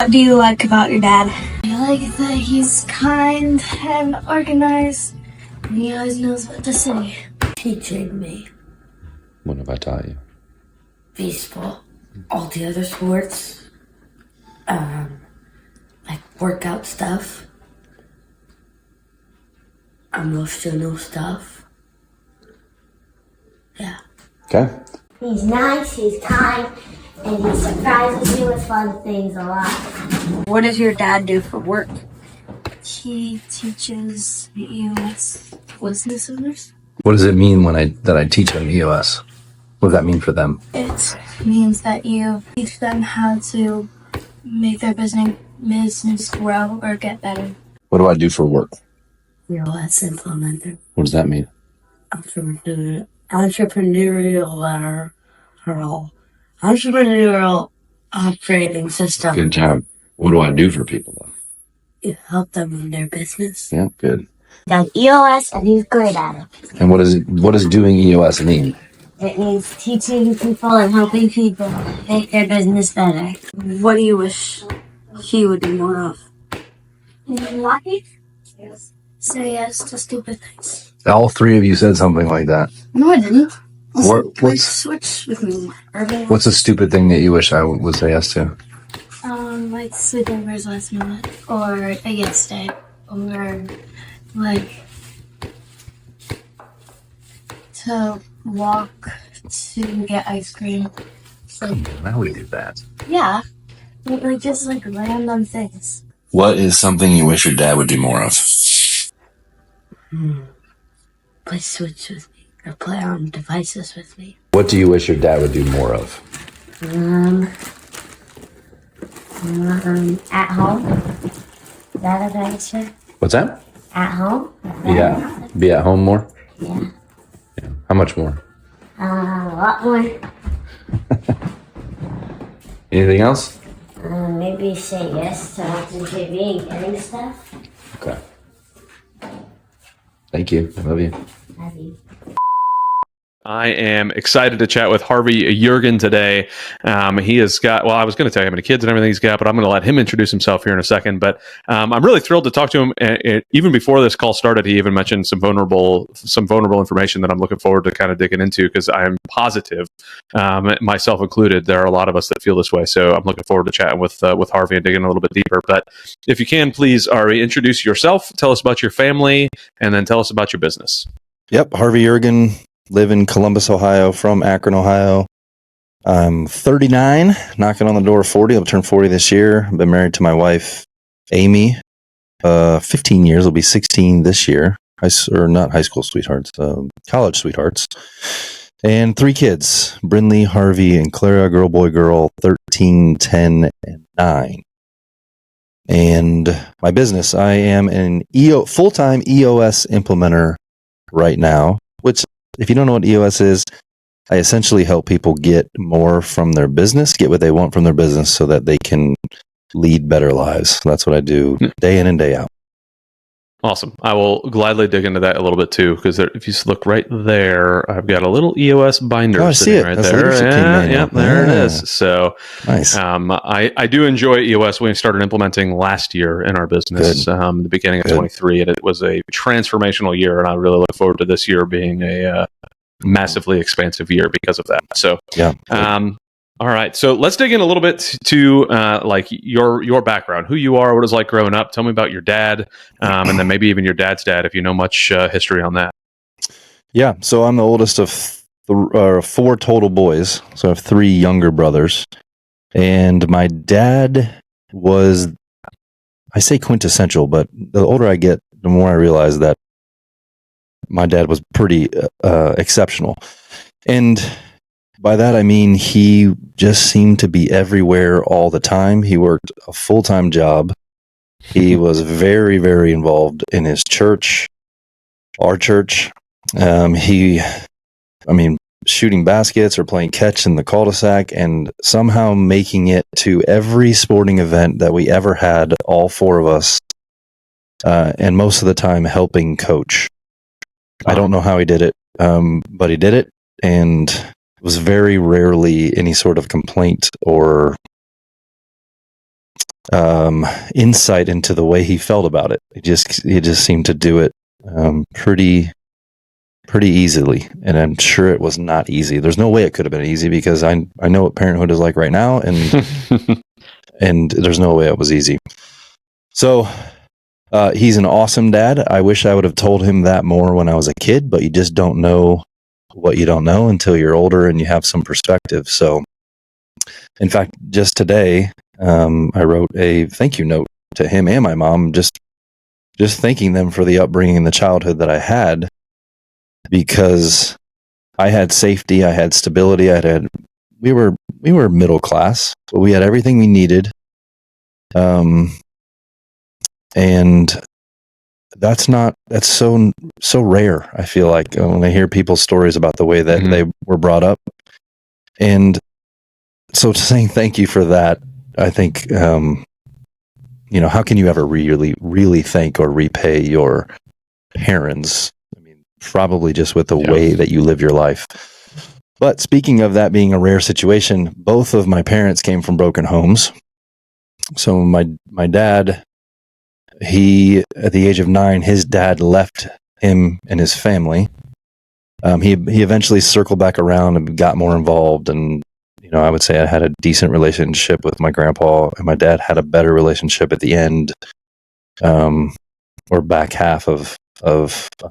What do you like about your dad? I like that he's kind and organized. And he always knows what to say. Teaching me What have I taught you? baseball, all the other sports, like workout stuff, emotional stuff. Yeah. Okay. He's nice, he's kind, and he surprises you with fun things a lot. What does your dad do for work? He teaches the EOS business owners. What does it mean when I teach them EOS? What does that mean for them? It means that you teach them how to make their business grow or get better. What do I do for work? EOS Implementer. What does that mean? Entrepreneurial operating system. Good job. What do I do for people though? You help them in their business. Yeah, good. Does EOS, and he's great at it. And what does doing EOS mean? It means teaching people and helping people make their business better. What do you wish he would do more of? Lucky? Yes. Say yes to stupid things. All three of you said something like that. No, I didn't. What's Switch with me. what's a stupid thing that you wish I would say yes to? Like sleepovers last minute, or a yes day, or like to walk to get ice cream. So, Now we do that. yeah, like just like random things. What is something you wish your dad would do more of? Play Switch with me, or play on devices with me. What do you wish your dad would do more of? At home. Is that a answer? What's that? At home? Yeah. Be at home more? Yeah. How much more? A lot more. Anything else? Maybe say yes to watching TV and getting stuff. Okay. Thank you. I love you. Love you. I am excited to chat with Harvey Yergin today. He has got, well, I was going to tell you how many kids and everything he's got, but I'm going to let him introduce himself here in a second. But I'm really thrilled to talk to him. Even before this call started, he even mentioned some vulnerable information that I'm looking forward to kind of digging into, because I'm positive, myself included, there are a lot of us that feel this way. So I'm looking forward to chatting with Harvey and digging a little bit deeper. But if you can, please, Ari, introduce yourself, tell us about your family, and then tell us about your business. Yep, Harvey Yergin. Live in Columbus, Ohio, from Akron, Ohio. I'm 39, knocking on the door of 40. I'll turn 40 this year. I've been married to my wife, Amy, 15 years. I'll be 16 this year. Not high school sweethearts, college sweethearts. And 3 kids, Brindley, Harvey, and Clara, girl, boy, girl, 13, 10, and 9. And my business, I am an full-time EOS implementer right now, which, if you don't know what EOS is, I essentially help people get more from their business, get what they want from their business so that they can lead better lives. That's what I do day in and day out. Awesome. I will gladly dig into that a little bit too, because if you look right there, I've got a little EOS binder I see it. right That's there. Yeah, there it is. So nice. I do enjoy EOS. We started implementing last year in our business, the beginning of 23, and it was a transformational year. And I really look forward to this year being a massively expansive year because of that. So yeah. All right, so let's dig in a little bit to like your background, who you are, what it was like growing up. Tell me about your dad, and then maybe even your dad's dad, if you know much history on that. Yeah, so I'm the oldest of 4 total boys. So I have 3 younger brothers, and my dad was, I say quintessential, but the older I get, the more I realize that my dad was pretty exceptional. And by that, I mean, he just seemed to be everywhere all the time. He worked a full-time job. He was very, very involved in his church, our church. Shooting baskets or playing catch in the cul-de-sac and somehow making it to every sporting event that we ever had, all 4 of us, and most of the time helping coach. I don't know how he did it, but he did it, and it was very rarely any sort of complaint or insight into the way he felt about it. He just seemed to do it pretty easily, and I'm sure it was not easy. There's no way it could have been easy, because I know what parenthood is like right now, and and there's no way it was easy. So he's an awesome dad. I wish I would have told him that more when I was a kid, but you just don't know what you don't know until you're older and you have some perspective. So, in fact, just today, I wrote a thank you note to him and my mom, just thanking them for the upbringing and the childhood that I had, because I had safety, I had stability, we were middle class, but we had everything we needed. And that's so rare. I feel like when I hear people's stories about the way that they were brought up. And so saying thank you for that, I think, how can you ever really thank or repay your parents? I mean, probably just with the way that you live your life. But speaking of that being a rare situation, both of my parents came from broken homes. So my dad, he, at the age of 9, his dad left him and his family. He eventually circled back around and got more involved, and I would say I had a decent relationship with my grandpa, and my dad had a better relationship at the end, or back half of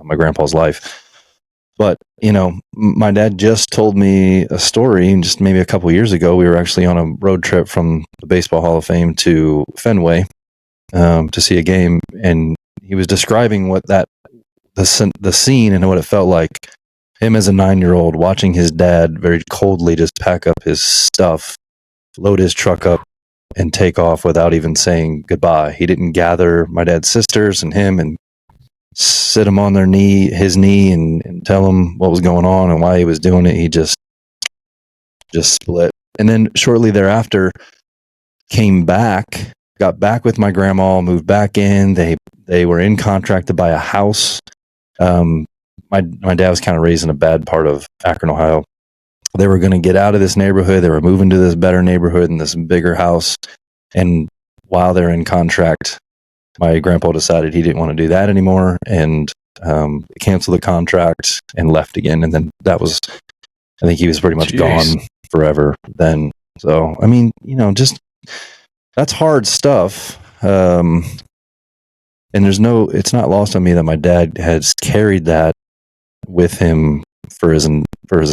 my grandpa's life. But my dad just told me a story, just maybe a couple years ago. We were actually on a road trip from the Baseball Hall of Fame to Fenway to see a game, and he was describing what the scene and what it felt like. Him as a 9-year-old watching his dad very coldly just pack up his stuff, load his truck up, and take off without even saying goodbye. He didn't gather my dad's sisters and him and sit him on his knee and tell him what was going on and why he was doing it. He just split. And then shortly thereafter came back, got back with my grandma, moved back in. They were in contract to buy a house. My dad was kind of raised in a bad part of Akron, Ohio. They were going to get out of this neighborhood. They were moving to this better neighborhood and this bigger house. And while they're in contract, my grandpa decided he didn't want to do that anymore, and canceled the contract and left again. And then I think he was pretty much gone forever then. So, I mean, just that's hard stuff. And it's not lost on me that my dad has carried that with him for his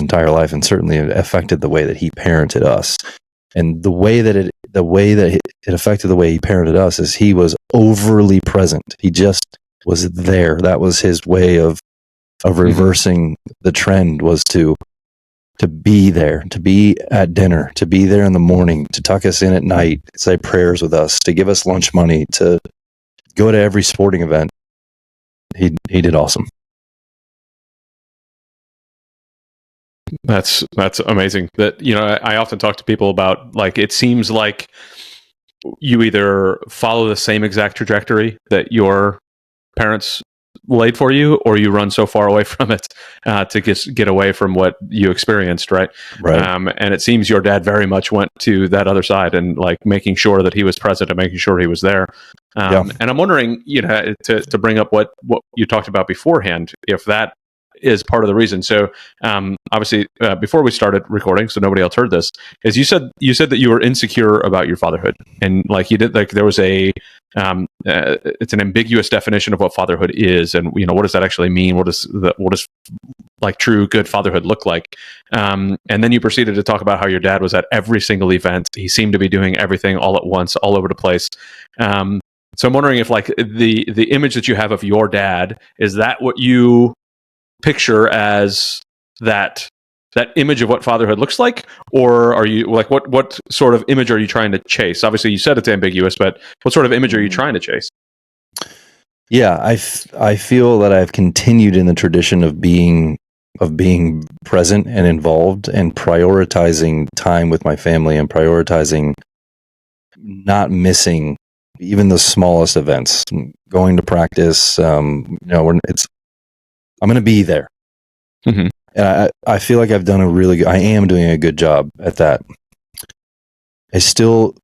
entire life, and certainly it affected the way that he parented us. And the way that it affected the way he parented us is he was overly present. He just was there. That was his way of reversing the trend, was to be there, to be at dinner, to be there in the morning, to tuck us in at night, say prayers with us, to give us lunch money, to go to every sporting event. He did awesome. That's amazing. That I often talk to people about, like, it seems like you either follow the same exact trajectory that your parents laid for you, or you run so far away from it to get away from what you experienced, right? And it seems your dad very much went to that other side, and like making sure that he was present and making sure he was there. And I'm wondering, to bring up what you talked about beforehand, if that is part of the reason. So obviously, before we started recording, so nobody else heard this, is you said that you were insecure about your fatherhood, and like you did, like there was it's an ambiguous definition of what fatherhood is, and what does that actually mean? What does like true good fatherhood look like? And then you proceeded to talk about how your dad was at every single event. He seemed to be doing everything all at once, all over the place. So I'm wondering if, like, the image that you have of your dad, is that what you picture as that image of what fatherhood looks like? Or are you like, what sort of image are you trying to chase? Obviously you said it's ambiguous, but what sort of image are you trying to chase? Yeah, I feel that I've continued in the tradition of being present and involved, and prioritizing time with my family, and prioritizing not missing even the smallest events, going to practice. I'm going to be there. Mm-hmm. And I feel like I am doing a good job at that. I still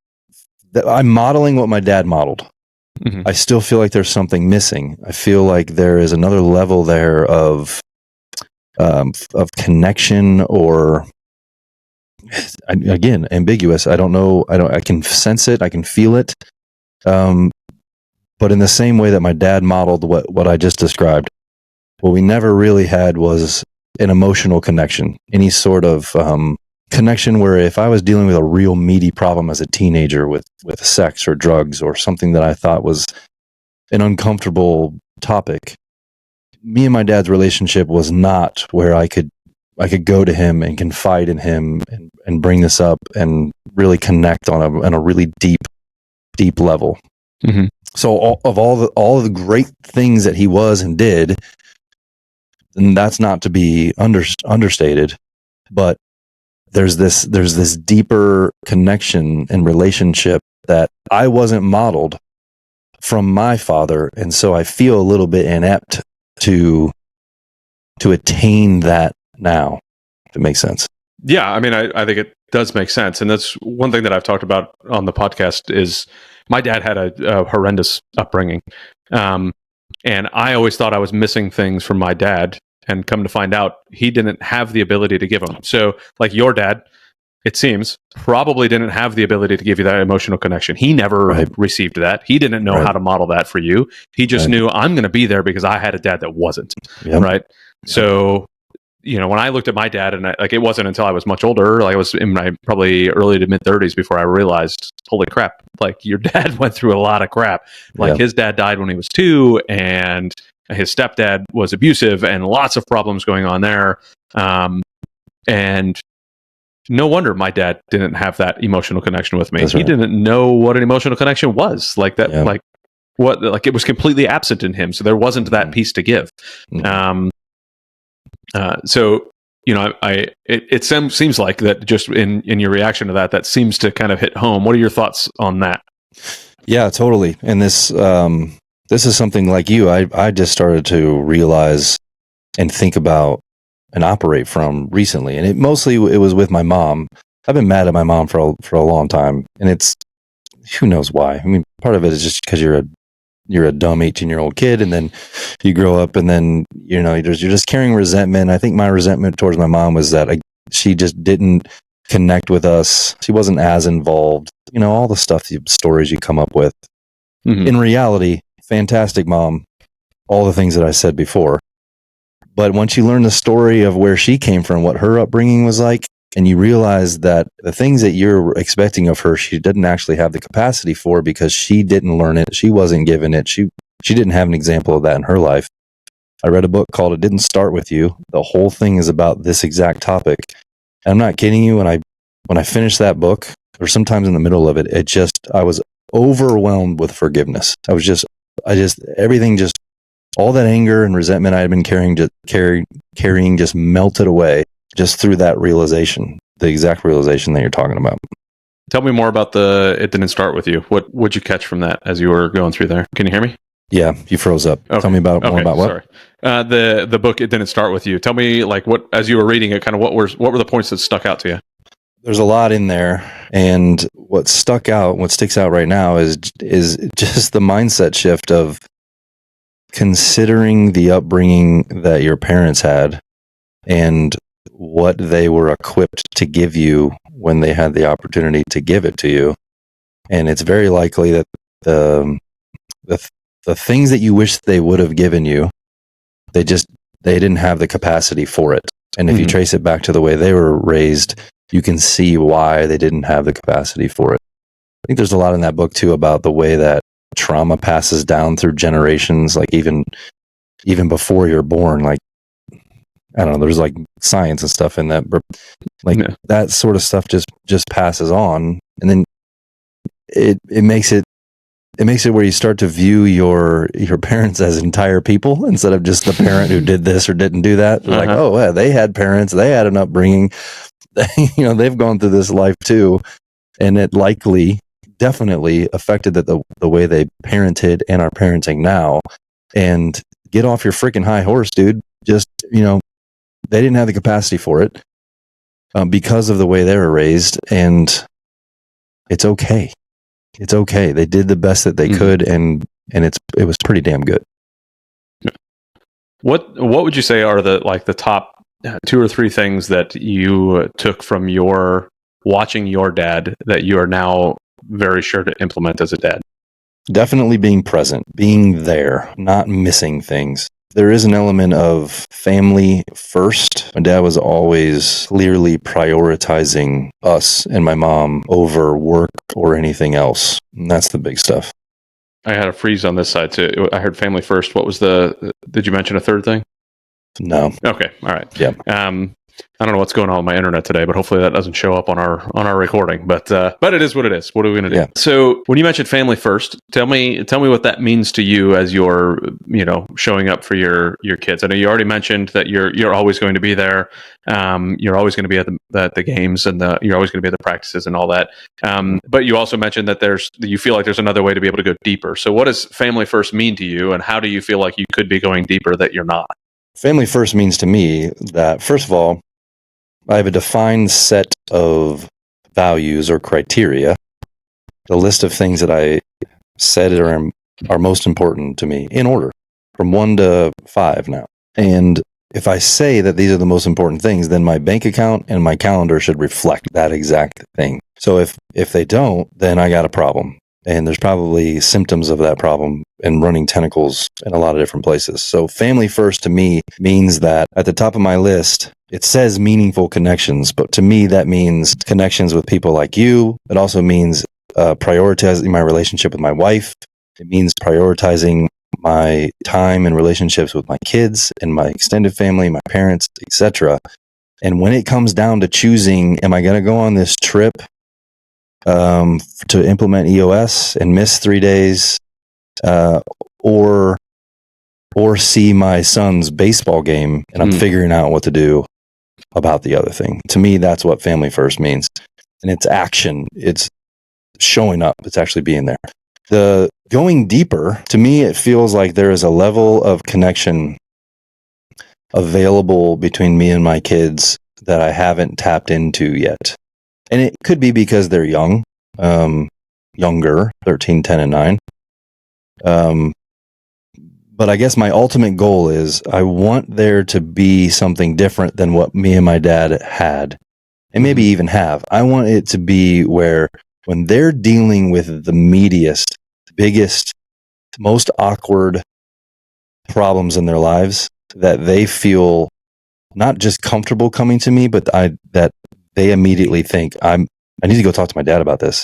I'm modeling what my dad modeled. Mhm. I still feel like there's something missing. I feel like there is another level there of connection, or again, ambiguous. I don't know. I can sense it. I can feel it. But in the same way that my dad modeled what I just described, what we never really had was an emotional connection, any sort of connection where if I was dealing with a real meaty problem as a teenager with sex or drugs or something that I thought was an uncomfortable topic, me and my dad's relationship was not where I could go to him and confide in him and bring this up and really connect on a really deep level. Mm-hmm. So all of the great things that he was and did, and that's not to be understated, but there's this deeper connection and relationship that I wasn't modeled from my father, and so I feel a little bit inept to attain that now, if it makes sense. Yeah, I mean, I think it does make sense, and that's one thing that I've talked about on the podcast. Is my dad had a horrendous upbringing, and I always thought I was missing things from my dad, and come to find out he didn't have the ability to give them. So, like your dad, it seems, probably didn't have the ability to give you that emotional connection. He never received that. He didn't know how to model that for you. He just knew, I'm going to be there because I had a dad that wasn't. Yep. Right. So, when I looked at my dad, and it wasn't until I was much older, like I was in my probably early to mid 30s, before I realized, holy crap, like your dad went through a lot of crap. Like his dad died when he was 2, and his stepdad was abusive, and lots of problems going on there. And no wonder my dad didn't have that emotional connection with me. He didn't know what an emotional connection was like that. Yeah. Like it was completely absent in him. So there wasn't that piece to give. So, it seems like that just in your reaction to that seems to kind of hit home. What are your thoughts on that? Yeah, totally. And this is something like you, I just started to realize and think about and operate from recently. And it was with my mom. I've been mad at my mom for a long time, and it's, who knows why. I mean, part of it is just because you're a dumb 18-year-old kid, and then you grow up, and then you're just carrying resentment. I think my resentment towards my mom was that she just didn't connect with us. She wasn't as involved. All the stories you come up with. Mm-hmm. In reality, fantastic mom. All the things that I said before. But once you learn the story of where she came from, what her upbringing was like, and you realize that the things that you're expecting of her, she didn't actually have the capacity for, because she didn't learn it. She wasn't given it. She didn't have an example of that in her life. I read a book called It Didn't Start With You. The whole thing is about this exact topic. And I'm not kidding you. When I finished that book, or sometimes in the middle of it, I was overwhelmed with forgiveness. Everything just, all that anger and resentment I had been carrying just melted away just through that realization, the exact realization that you're talking about. Tell me more about It Didn't Start With You. What would you catch from that as you were going through there? Can you hear me? Yeah, you froze up. Okay. Tell me more about what? Sorry. The book, It Didn't Start With You. Tell me, like, what, as you were reading it, kind of what were the points that stuck out to you? There's a lot in there, and what sticks out right now is just the mindset shift of considering the upbringing that your parents had and what they were equipped to give you when they had the opportunity to give it to you. And it's very likely that the things that you wish they would have given you, they didn't have the capacity for it. And if you trace it back to the way they were raised, you can see why they didn't have the capacity for it. I think there's a lot in that book too about the way that trauma passes down through generations, like even before you're born. Like, I don't know, there's like science and stuff in that, like that sort of stuff just passes on, and then it makes it where you start to view your parents as entire people instead of just the parent who did this or didn't do that. Like, oh yeah, they had parents, they had an upbringing, they've gone through this life too, and it definitely affected the way they parented and are parenting now. And get off your freaking high horse, dude. Just, they didn't have the capacity for it because of the way they were raised, and it's okay. it's okay. They did the best that they could, and it was pretty damn good. What would you say are the top 2 or 3 things that you took from your watching your dad that you are now very sure to implement as a dad? Definitely being present, being there, not missing things. There is an element of family first. My dad was always clearly prioritizing us and my mom over work or anything else. And that's the big stuff. I had a freeze on this side too. I heard family first. What was did you mention a third thing? No. Okay. All right. Yeah. I don't know what's going on with my internet today, but hopefully that doesn't show up on our recording. But it is what it is. What are we going to do? Yeah. So when you mentioned family first, tell me what that means to you as you're showing up for your kids. I know you already mentioned that you're always going to be there. You're always going to be at the games, and you're always going to be at the practices and all that. But you also mentioned that you feel like there's another way to be able to go deeper. So what does family first mean to you, and how do you feel like you could be going deeper that you're not? Family first means to me that, first of all, I have a defined set of values or criteria, the list of things that I said are most important to me in order from 1 to 5 now. And if I say that these are the most important things, then my bank account and my calendar should reflect that exact thing. So if they don't, then I got a problem. And there's probably symptoms of that problem and running tentacles in a lot of different places. So family first to me means that at the top of my list, it says meaningful connections, but to me, that means connections with people like you. It also means prioritizing my relationship with my wife. It means prioritizing my time and relationships with my kids and my extended family, my parents, etc. And when it comes down to choosing, am I going to go on this trip to implement EOS and miss 3 days, or see my son's baseball game, and I'm figuring out what to do about the other thing. To me, that's what family first means. And it's action. It's showing up. It's actually being there. The going deeper, to me, it feels like there is a level of connection available between me and my kids that I haven't tapped into yet. And it could be because they're younger, 13, 10, and 9. But I guess my ultimate goal is I want there to be something different than what me and my dad had, and maybe even have. I want it to be where when they're dealing with the meatiest, biggest, most awkward problems in their lives, that they feel not just comfortable coming to me, but that they immediately think, I need to go talk to my dad about this.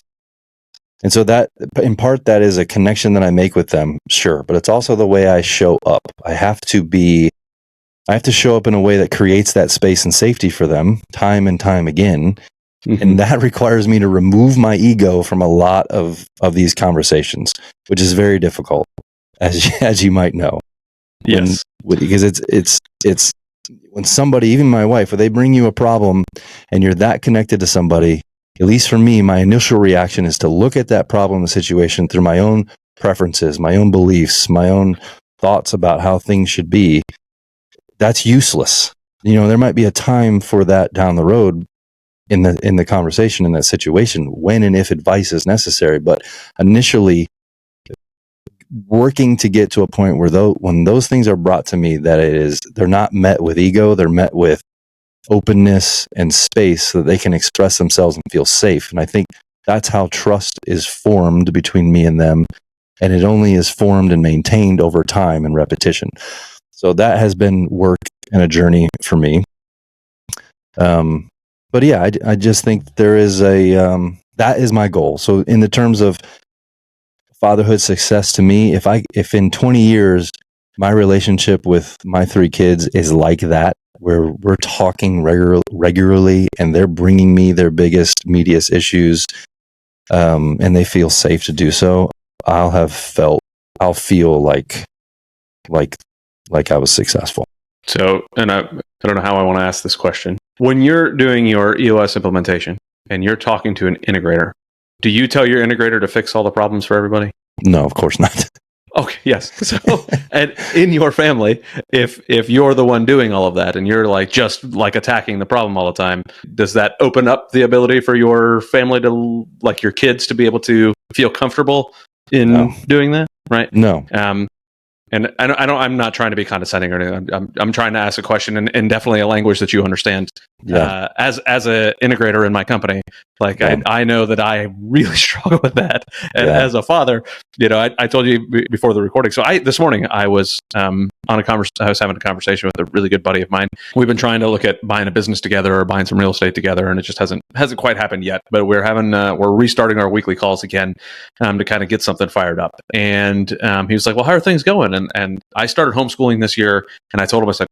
And so that, in part, that is a connection that I make with them, sure, but it's also the way I show up. I have to show up in a way that creates that space and safety for them time and time again. Mm-hmm. And that requires me to remove my ego from a lot of these conversations, which is very difficult, as you might know. Yes. Because it's when somebody, even my wife, when they bring you a problem and you're that connected to somebody, at least for me, my initial reaction is to look at that problem, the situation, through my own preferences, my own beliefs, my own thoughts about how things should be. That's useless. There might be a time for that down the road in the conversation, in that situation, when and if advice is necessary. But initially, working to get to a point where when those things are brought to me, they're not met with ego, they're met with openness and space so that they can express themselves and feel safe. And I think that's how trust is formed between me and them. And it only is formed and maintained over time and repetition. So that has been work and a journey for me. But yeah, I just think there is that is my goal. So in the terms of fatherhood success to me, if in 20 years, my relationship with my 3 kids is like that, where we're talking regularly and they're bringing me their biggest, meatiest issues, and they feel safe to do so, I'll feel like I was successful. So, and I don't know how I want to ask this question. When you're doing your EOS implementation and you're talking to an integrator, do you tell your integrator to fix all the problems for everybody? No, of course not. Okay, yes. So, and in your family, if you're the one doing all of that and you're just attacking the problem all the time, does that open up the ability for your family to, your kids, to be able to feel comfortable in doing that, right? No. And I'm not trying to be condescending or anything. I'm trying to ask a question in definitely a language that you understand. Yeah. As a integrator in my company, like I know that I really struggle with that. And as a father, I told you before the recording. So this morning I was I was having a conversation with a really good buddy of mine. We've been trying to look at buying a business together or buying some real estate together, and it just hasn't quite happened yet. But we're restarting our weekly calls again to kind of get something fired up. And he was like, "Well, how are things going?" And I started homeschooling this year, and I told him, I said,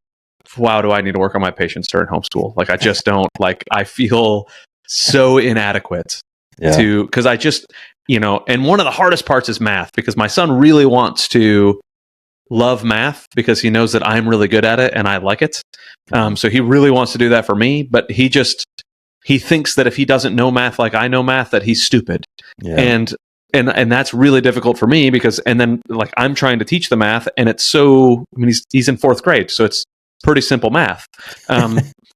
"Wow, do I need to work on my patience during homeschool? Like, I just don't I feel so inadequate because I just, and one of the hardest parts is math, because my son really wants to love math because he knows that I'm really good at it and I like it. So he really wants to do that for me, but he thinks that if he doesn't know math like I know math, that he's stupid. Yeah. And that's really difficult for me because, and then like I'm trying to teach the math, and it's he's in 4th grade, so it's pretty simple math.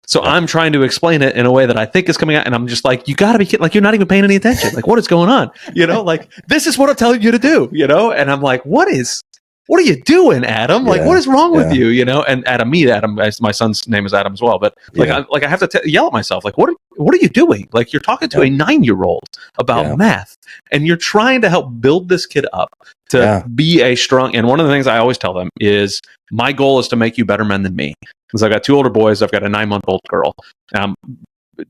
So I'm trying to explain it in a way that I think is coming out, and I'm just like, you got to be kidding! Like, you're not even paying any attention. Like, what is going on? Like, this is what I'm telling you to do. And I'm like, what are you doing, Adam? Like, what is wrong with you? And Adam, my son's name is Adam as well. But I have to yell at myself. Like, what are you doing? Like, you're talking to a 9-year-old about math, and you're trying to help build this kid up to be a strong. And one of the things I always tell them is, my goal is to make you better men than me. Because I've got 2 older boys. I've got a 9-month-old girl.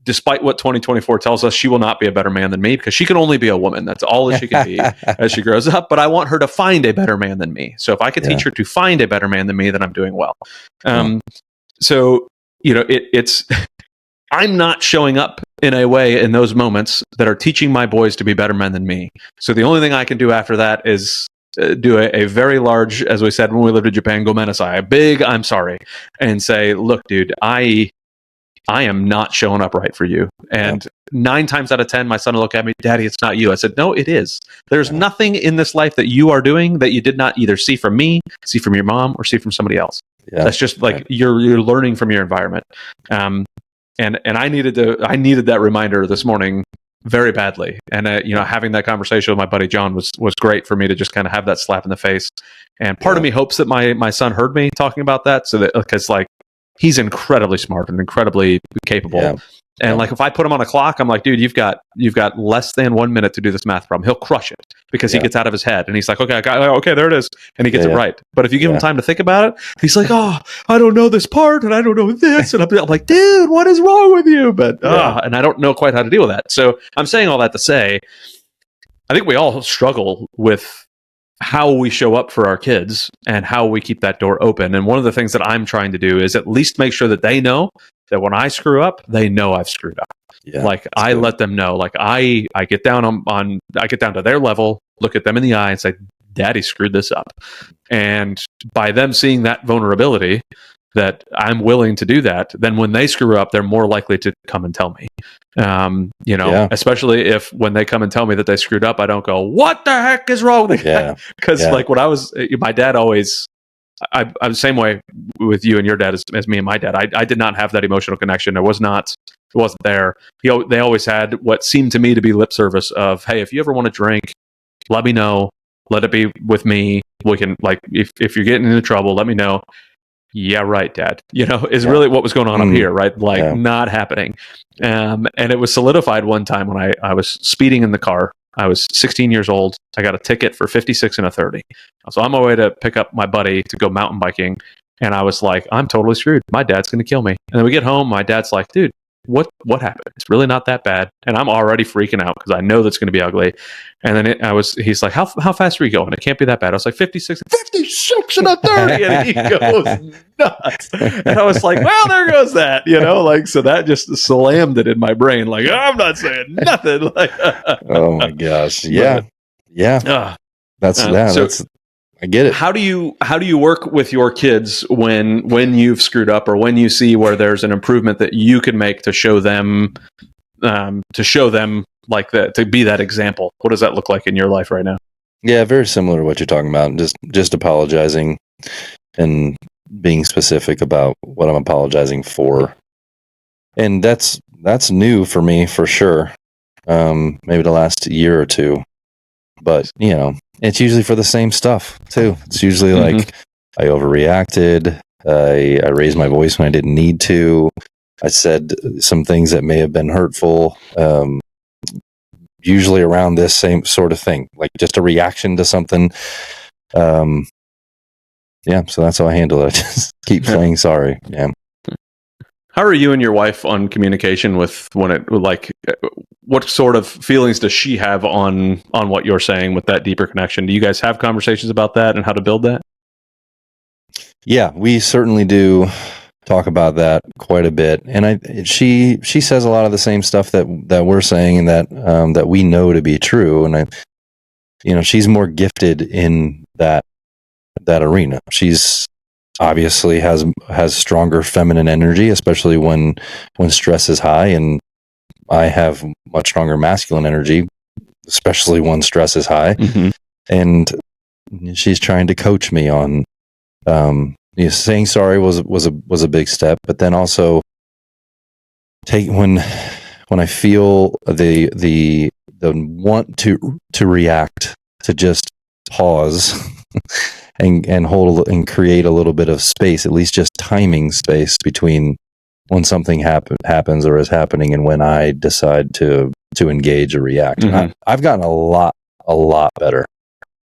Despite what 2024 tells us, she will not be a better man than me, because she can only be a woman. That's all that she can be as she grows up. But I want her to find a better man than me. So if I could teach her to find a better man than me, then I'm doing well. So, it's, I'm not showing up in a way in those moments that are teaching my boys to be better men than me. So the only thing I can do after that is do a very large, as we said when we lived in Japan, gomenasai, a big I'm sorry, and say, look, dude, I am not showing up right for you. And 9 times out of 10, my son will look at me, Daddy, it's not you. I said, no, it is. There's nothing in this life that you are doing that you did not either see from me, see from your mom, or see from somebody else. That's just like you're learning from your environment. And I needed that reminder this morning very badly. And having that conversation with my buddy John was great for me to just kind of have that slap in the face. And part of me hopes that my son heard me talking about that, so that, because like, he's incredibly smart and incredibly capable. And like, if I put him on a clock, I'm like, dude, you've got less than 1 minute to do this math problem. He'll crush it because he gets out of his head, and he's like, okay, there it is, and he gets it right. But if you give him time to think about it, he's like, oh, I don't know this part, and I don't know this, and I'm like, dude, what is wrong with you? But and I don't know quite how to deal with that. So I'm saying all that to say, I think we all struggle with how we show up for our kids and how we keep that door open. And one of the things that I'm trying to do is at least make sure that they know that when I screw up, they know I've screwed up. I let them know, like I get down I get down to their level, look at them in the eye and say, Daddy screwed this up. And by them seeing that vulnerability, that I'm willing to do that, then when they screw up, they're more likely to come and tell me. Especially if when they come and tell me that they screwed up, I don't go, what the heck is wrong with you? Because like when I was, my dad always, I'm the same way with you and your dad as me and my dad. I did not have that emotional connection. It wasn't there. They always had what seemed to me to be lip service of, hey, if you ever want to drink, let me know. Let it be with me. We can, like, if you're getting into trouble, let me know. Yeah, right, Dad. Is really what was going on up here, right? Like, not happening. And it was solidified one time when I was speeding in the car. I was 16 years old. I got a ticket for 56 and a 30. So I'm on my way to pick up my buddy to go mountain biking. And I was like, I'm totally screwed. My dad's going to kill me. And then we get home. My dad's like, dude, what happened? It's really not that bad. And I'm already freaking out because I know that's going to be ugly. And then he's like, how fast are you going? It can't be that bad. I was like, 56 and a 30. And he goes nuts. And I was like, well, there goes that, so that just slammed it in my brain. Like, I'm not saying nothing. Like, oh my gosh. Yeah. That's I get it. How do you work with your kids when you've screwed up, or when you see where there's an improvement that you can make to show them like that, to be that example? What does that look like in your life right now? Yeah, very similar to what you're talking about. Just apologizing and being specific about what I'm apologizing for. And that's new for me for sure. Maybe the last year or two. but it's usually for the same stuff too. It's usually like I overreacted. I raised my voice when I didn't need to. I said some things that may have been hurtful. Usually around this same sort of thing, like just a reaction to something. So that's how I handle it. I just keep saying sorry. Yeah. How are you and your wife on communication with what sort of feelings does she have on what you're saying with that deeper connection? Do you guys have conversations about that and how to build that? Yeah, we certainly do talk about that quite a bit. And she says a lot of the same stuff that we're saying and that we know to be true. And she's more gifted in that arena. She's obviously has stronger feminine energy, especially when stress is high, and I have much stronger masculine energy, especially when stress is high. And she's trying to coach me on saying sorry was a big step, but then also when I feel the want to react, to just pause and hold and create a little bit of space, at least just timing space between when something happens or is happening and when I decide to engage or react. I've gotten a lot better,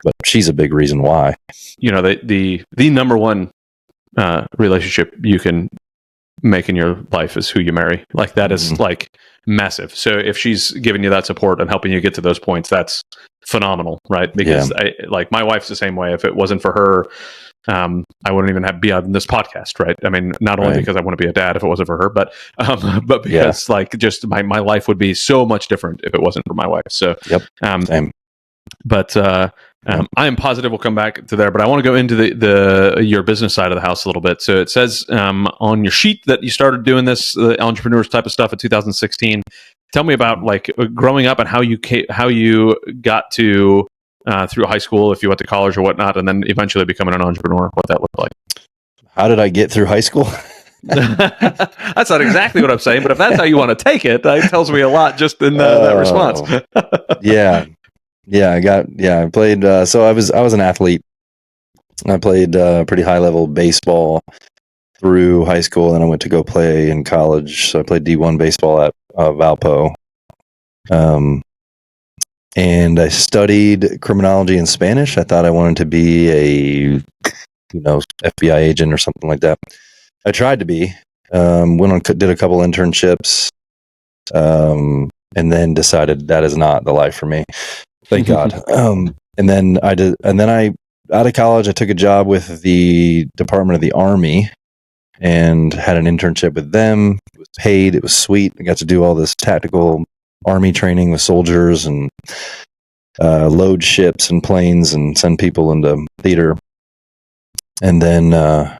but she's a big reason why. The number one relationship you can make in your life is who you marry. Like that is like massive. So if she's giving you that support and helping you get to those points, that's phenomenal, right? Because my wife's the same way. If it wasn't for her, I wouldn't even be on this podcast, right? I mean, not only because I want to be a dad if it wasn't for her, but because just my life would be so much different if it wasn't for my wife. So same. But I am positive we'll come back to there. But I want to go into your business side of the house a little bit. So it says on your sheet that you started doing this entrepreneurs type of stuff in 2016. Tell me about growing up and how you got to through high school, if you went to college or whatnot, and then eventually becoming an entrepreneur. What that looked like. How did I get through high school? That's not exactly what I'm saying, but if that's how you want to take it, that tells me a lot just in that response. I played. So I was an athlete. I played pretty high level baseball through high school, and I went to go play in college. So I played D1 baseball at Valpo. And I studied criminology and Spanish. I thought I wanted to be a FBI agent or something like that. I tried to be. Did a couple internships, and then decided that is not the life for me. Thank God. And then out of college, I took a job with the Department of the Army and had an internship with them. It was paid. It was sweet. I got to do all this tactical Army training with soldiers and load ships and planes and send people into theater. And then I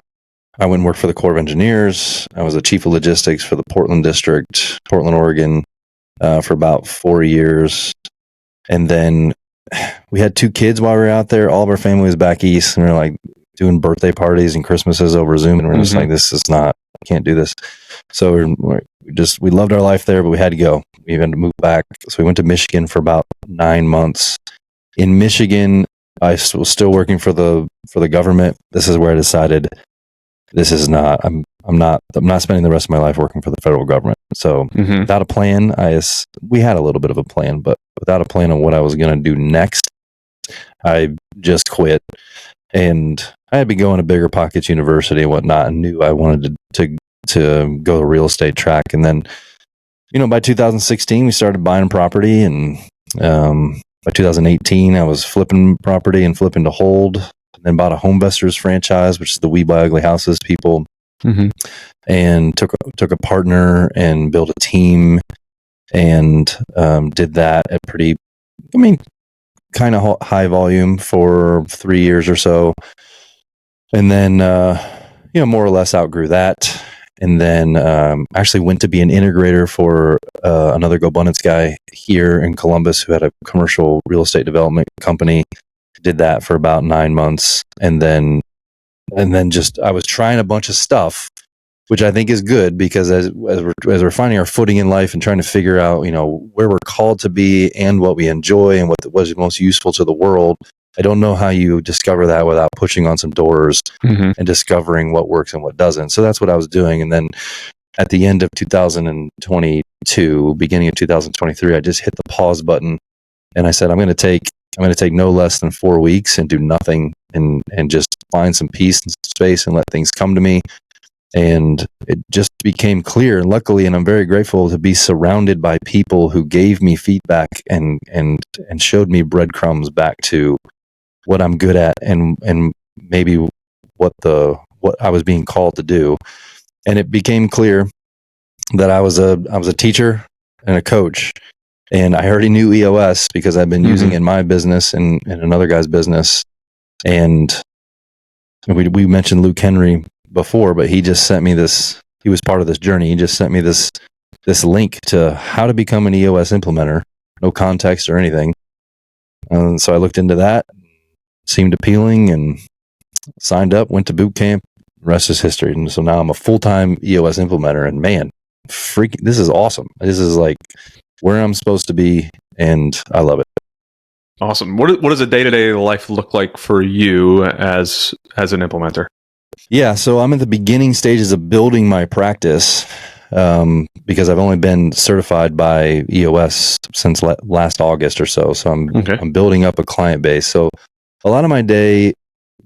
went and worked for the Corps of Engineers. I was the chief of logistics for the Portland district, Portland, Oregon, for about 4 years. And then we had 2 kids while we were out there. All of our family was back east, and we were like doing birthday parties and Christmases over Zoom. And we're just like, I can't do this. So we loved our life there, but we had to go. We had to move back. So we went to Michigan for about 9 months. In Michigan, I was still working for the government. This is where I decided I'm not spending the rest of my life working for the federal government. So without a plan, we had a little bit of a plan, but without a plan on what I was going to do next, I just quit. And I had been going to Bigger Pockets University and whatnot, and knew I wanted to go the real estate track. And then, by 2016, we started buying property, and by 2018, I was flipping property and flipping to hold, and then bought a Homevestors franchise, which is the We Buy Ugly Houses people, and took a partner and built a team, and did that at kind of high volume for 3 years or so. And then, more or less outgrew that. And then actually went to be an integrator for another GoBundance guy here in Columbus who had a commercial real estate development company. Did that for about 9 months. And then just, I was trying a bunch of stuff which I think is good, because as we're finding our footing in life and trying to figure out, where we're called to be and what we enjoy and what was most useful to the world, I don't know how you discover that without pushing on some doors and discovering what works and what doesn't. So that's what I was doing. And then at the end of 2022, beginning of 2023, I just hit the pause button and I said, I'm going to take no less than 4 weeks and do nothing and just find some peace and space and let things come to me. And it just became clear, and luckily, and I'm very grateful to be surrounded by people who gave me feedback and showed me breadcrumbs back to what I'm good at and maybe what I was being called to do. And it became clear that I was a teacher and a coach, and I already knew EOS because I've been using it in my business and another guy's business. And we mentioned Luke Henry before, but he just sent me this. He was part of this journey. He just sent me this link to how to become an EOS implementer, no context or anything. And so I looked into that, seemed appealing, and signed up, went to boot camp. The rest is history. And so now I'm a full-time EOS implementer, and man, this is awesome. This is like where I'm supposed to be, and I love it. Awesome. What does a day-to-day life look like for you as an implementer? Yeah, so I'm at the beginning stages of building my practice because I've only been certified by EOS since last August or so. So I'm building up a client base. So a lot of my day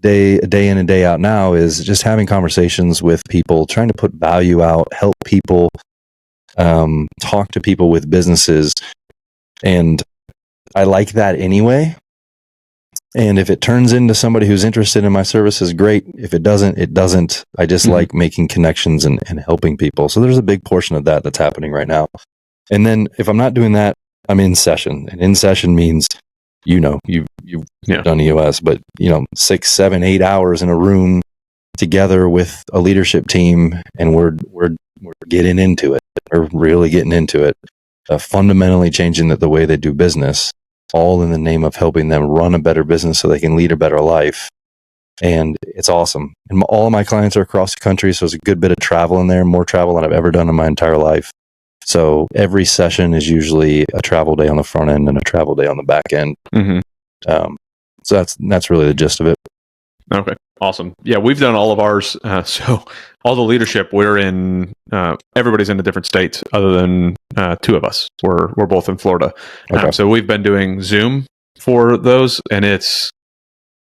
in and day out now is just having conversations with people, trying to put value out, help people, talk to people with businesses. And I like that anyway. And if it turns into somebody who's interested in my services, great. If it doesn't, it doesn't. I just like making connections and helping people. So there's a big portion of that that's happening right now. And then if I'm not doing that, I'm in session. And in session means, you've done EOS, but 6, 7, 8 hours in a room together with a leadership team, and we're getting into it. We're really getting into it, fundamentally changing the way they do business, all in the name of helping them run a better business so they can lead a better life. And it's awesome. And all of my clients are across the country, so there's a good bit of travel in there, more travel than I've ever done in my entire life. So every session is usually a travel day on the front end and a travel day on the back end. So that's really the gist of it. Okay, awesome. Yeah, we've done all of ours. So all the leadership, we're in. Everybody's in a different state, other than 2 of us. We're both in Florida. Okay. So we've been doing Zoom for those, and it's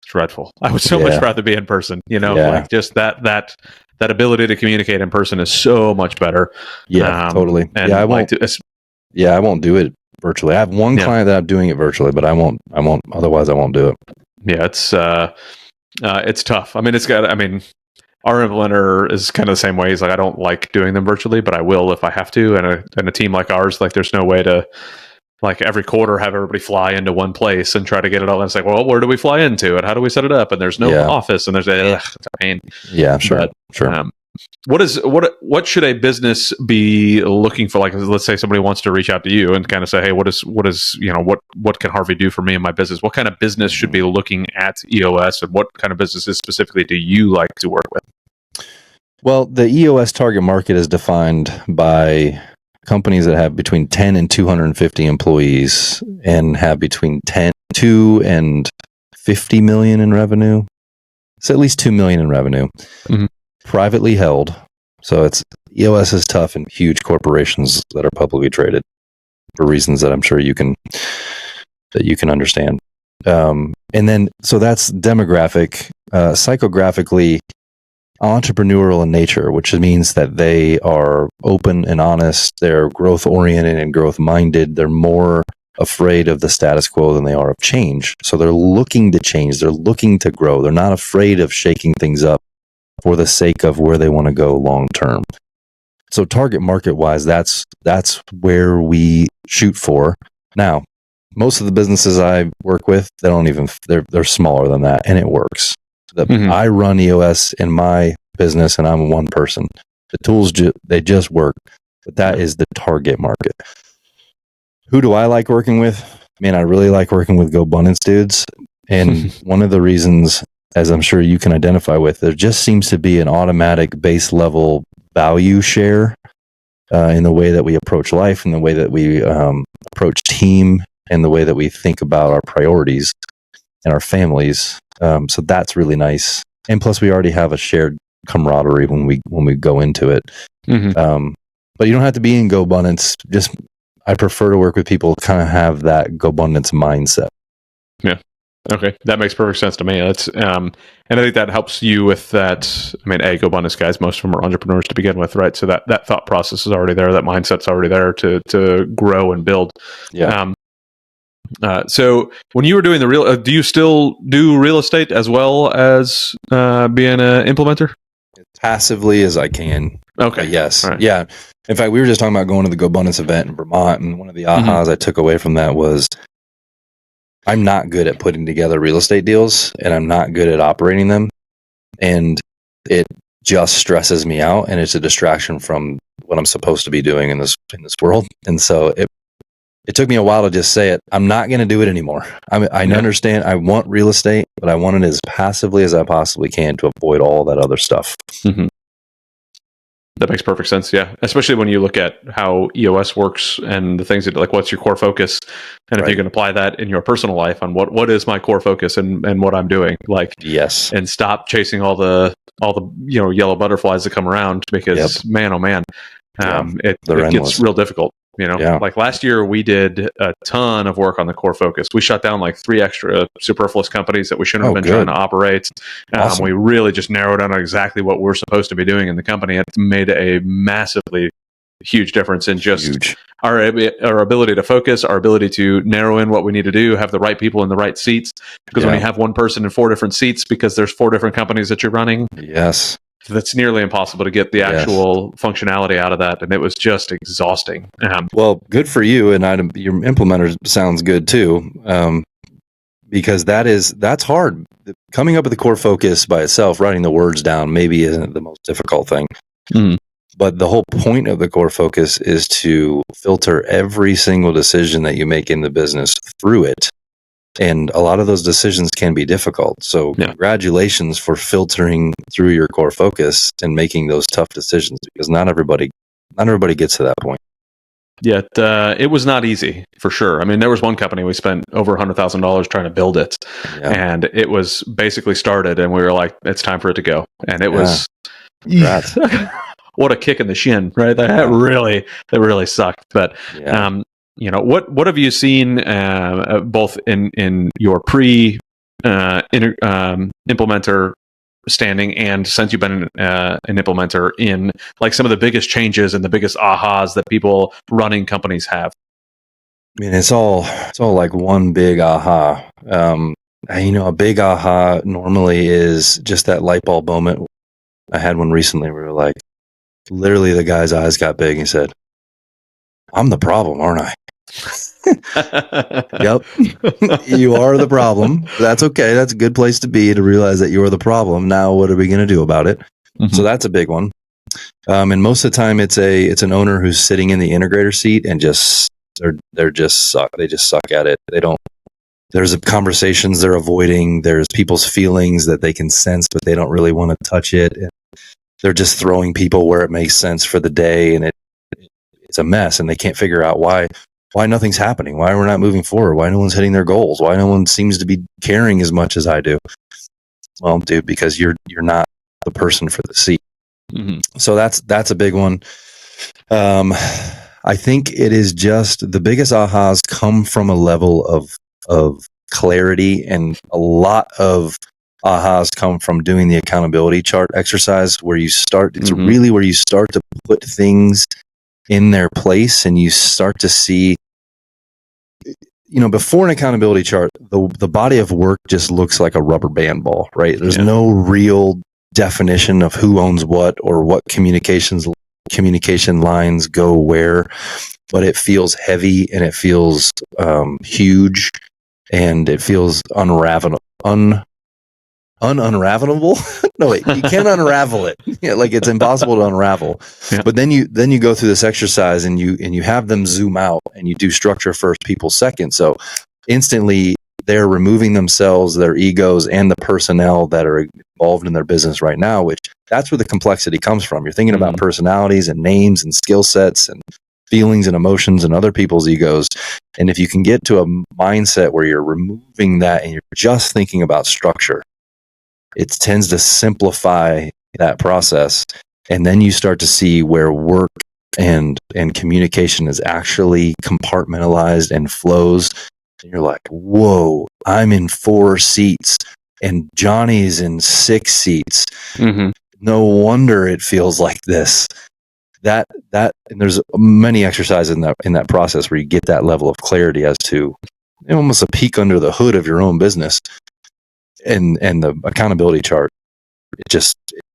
dreadful. I would so much rather be in person. Like just that ability to communicate in person is so much better. Yeah, totally. And I won't do it virtually. I have one client that I'm doing it virtually, but I won't. Otherwise, I won't do it. Yeah, it's tough. I mean, our implementer is kind of the same way. He's like, I don't like doing them virtually, but I will if I have to. And a team like ours, like, there's no way to, like, every quarter have everybody fly into one place and try to get it all. And it's like, well, where do we fly into and how do we set it up? And there's no office, and there's it's a pain. Yeah, sure. Sure. What should a business be looking for? Like, let's say somebody wants to reach out to you and kind of say, hey, what can Harvey do for me in my business? What kind of business should be looking at EOS, and what kind of businesses specifically do you like to work with? Well, the EOS target market is defined by companies that have between 10 and 250 employees and have between 2 and 50 million in revenue. So at least 2 million in revenue. Privately held. So EOS is tough in huge corporations that are publicly traded for reasons that I'm sure you can understand. And then, so that's demographic. Psychographically, entrepreneurial in nature, which means that they are open and honest. They're growth oriented and growth minded. They're more afraid of the status quo than they are of change. So they're looking to change. They're looking to grow. They're not afraid of shaking things up for the sake of where they want to go long term. So target market wise, that's where we shoot for. Now, most of the businesses I work with, they're smaller than that, and it works. I run EOS in my business, and I'm one person. The tools they just work, but that is the target market. Who do I like working with? Man, I really like working with GoBundance dudes, and one of the reasons, as I'm sure you can identify with, there just seems to be an automatic base level value share in the way that we approach life, and the way that we approach team, and the way that we think about our priorities and our families. So that's really nice. And plus, we already have a shared camaraderie when we go into it. But you don't have to be in GoBundance. Just I prefer to work with people who kind of have that GoBundance mindset. Yeah. Okay, that makes perfect sense to me. That's and I think that helps you with that. I mean, GoBundance guys, most of them are entrepreneurs to begin with, right? So that thought process is already there. That mindset's already there to grow and build. Yeah. So when you were doing the do you still do real estate as well as being an implementer? As passively as I can. Okay. Yes. Right. Yeah. In fact, we were just talking about going to the GoBundance event in Vermont, and one of the ahas I took away from that was I'm not good at putting together real estate deals, and I'm not good at operating them, and it just stresses me out, and it's a distraction from what I'm supposed to be doing in this world. And so it took me a while to just say it. I'm not going to do it anymore. I understand I want real estate, but I want it as passively as I possibly can to avoid all that other stuff. That makes perfect sense. Yeah. Especially when you look at how EOS works and the things that, like, what's your core focus? And if you can apply that in your personal life on what is my core focus and what I'm doing, like, yes, and stop chasing all the yellow butterflies that come around, because man, oh man, it gets real difficult. Like last year we did a ton of work on the core focus. We shut down like 3 extra superfluous companies that we shouldn't have been trying to operate. Awesome. We really just narrowed down on exactly what we're supposed to be doing in the company. It's made a massively huge difference in just our ability to focus, our ability to narrow in what we need to do, have the right people in the right seats. Because when you have one person in 4 different seats, because there's 4 different companies that you're running, that's nearly impossible to get the actual functionality out of that, and it was just exhausting. Well, good for you, and your implementer sounds good too, because that's hard. Coming up with the core focus by itself, writing the words down, maybe isn't the most difficult thing. But the whole point of the core focus is to filter every single decision that you make in the business through it. And a lot of those decisions can be difficult. So congratulations for filtering through your core focus and making those tough decisions, because not everybody gets to that point. Yeah, it was not easy, for sure. I mean, there was one company we spent over $100,000 trying to build it, and it was basically started, and we were like, it's time for it to go. And it was what a kick in the shin, right? That really sucked. But what have you seen both in your implementer standing and since you've been an implementer, in like some of the biggest changes and the biggest ahas that people running companies have? I mean, it's all like one big aha. A big aha normally is just that light bulb moment. I had one recently where like, literally the guy's eyes got big and he said, I'm the problem, aren't I? Yep. You are the problem. That's okay. That's a good place to be, to realize that you are the problem. Now, what are we going to do about it? So that's a big one. And most of the time it's an owner who's sitting in the integrator seat and they're just suck. They just suck at it. There's conversations they're avoiding. There's people's feelings that they can sense, but they don't really want to touch it. And they're just throwing people where it makes sense for the day. And it's a mess, and they can't figure out why nothing's happening, why we're not moving forward, why no one's hitting their goals, why no one seems to be caring as much as I do. Well, dude, because you're not the person for the seat. So that's a big one. I think it is just the biggest ahas come from a level of clarity, and a lot of ahas come from doing the accountability chart exercise, where you start, it's really where you start to put things in their place, and you start to see, before an accountability chart, the body of work just looks like a rubber band ball, right? There's no real definition of who owns what or what communication lines go where, but it feels heavy, and it feels huge, and it feels unravelable. No, wait, you can't unravel it. Like it's impossible to unravel. But then you go through this exercise, and you have them zoom out, and you do structure first, people second. So instantly they're removing themselves, their egos, and the personnel that are involved in their business right now, which that's where the complexity comes from. You're thinking about personalities and names and skill sets and feelings and emotions and other people's egos. And if you can get to a mindset where you're removing that and you're just thinking about structure, it tends to simplify that process. And then you start to see where work and communication is actually compartmentalized and flows. And you're like, whoa, I'm in 4 seats and Johnny's in 6 seats. No wonder it feels like this. That and there's many exercises in that process where you get that level of clarity as to almost a peek under the hood of your own business and the accountability chart.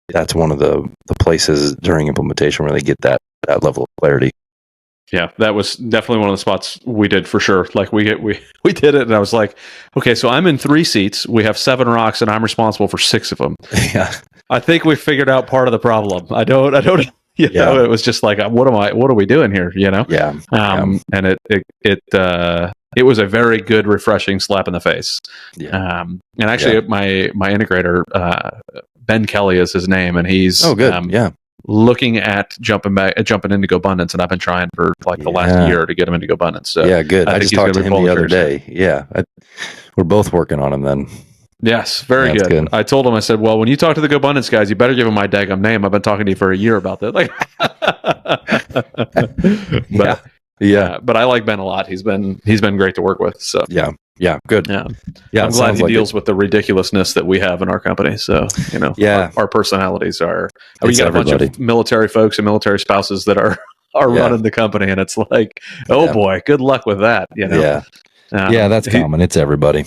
That's one of the places during implementation where they get that level of clarity. Yeah, that was definitely one of the spots we did for sure. Like we did it, and I was like, okay, so I'm in 3 seats. We have 7 rocks, and I'm responsible for 6 of them. Yeah, I think we figured out part of the problem. I don't. You know, it was just like, what are we doing here? You know? Yeah. And it was a very good, refreshing slap in the face. Yeah. And actually, my integrator, Ben Kelly is his name, and he's looking at jumping into GoBundance, and I've been trying for like the last year to get him into GoBundance. So yeah, good. I just talked to him the other day. Yeah, we're both working on him then. Yes, very good. I told him, I said, well, when you talk to the GoBundance guys, you better give them my daggum name. I've been talking to you for a year about that. Like, but I like Ben a lot. He's been great to work with. So good. Yeah, I'm glad he deals with the ridiculousness that we have in our company. So our personalities are. We got a bunch of military folks and military spouses that are running the company, and it's like, boy, good luck with that. You know? That's common. It's everybody.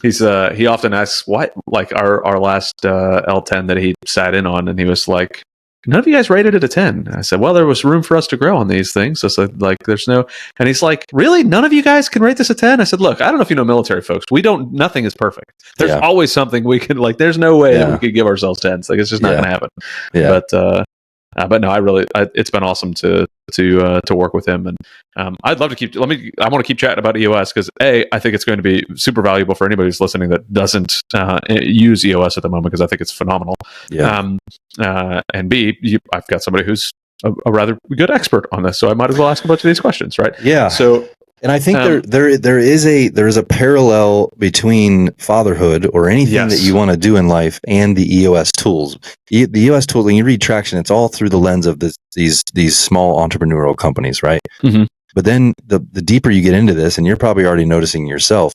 He often asks what, like our last L10 that he sat in on, and he was like, none of you guys rated it a 10. I said, well, there was room for us to grow on these things. So I said, like, there's no, and he's like, really? None of you guys can rate this a 10? I said, look, I don't know if you know military folks. Nothing is perfect. There's always something we can, like, there's no way that we could give ourselves 10s. Like, it's just not going to happen. Yeah. But no, it's been awesome to work with him, and I'd love to I want to keep chatting about EOS because I think it's going to be super valuable for anybody who's listening that doesn't use EOS at the moment, because I think it's phenomenal. Yeah. And B, I've got somebody who's a rather good expert on this, so I might as well ask a bunch of these questions, right? Yeah. So. And I think there is a parallel between fatherhood or anything that you want to do in life and the EOS tools. The EOS tools, when you read Traction, it's all through the lens of these small entrepreneurial companies, right? Mm-hmm. But then the deeper you get into this, and you're probably already noticing yourself,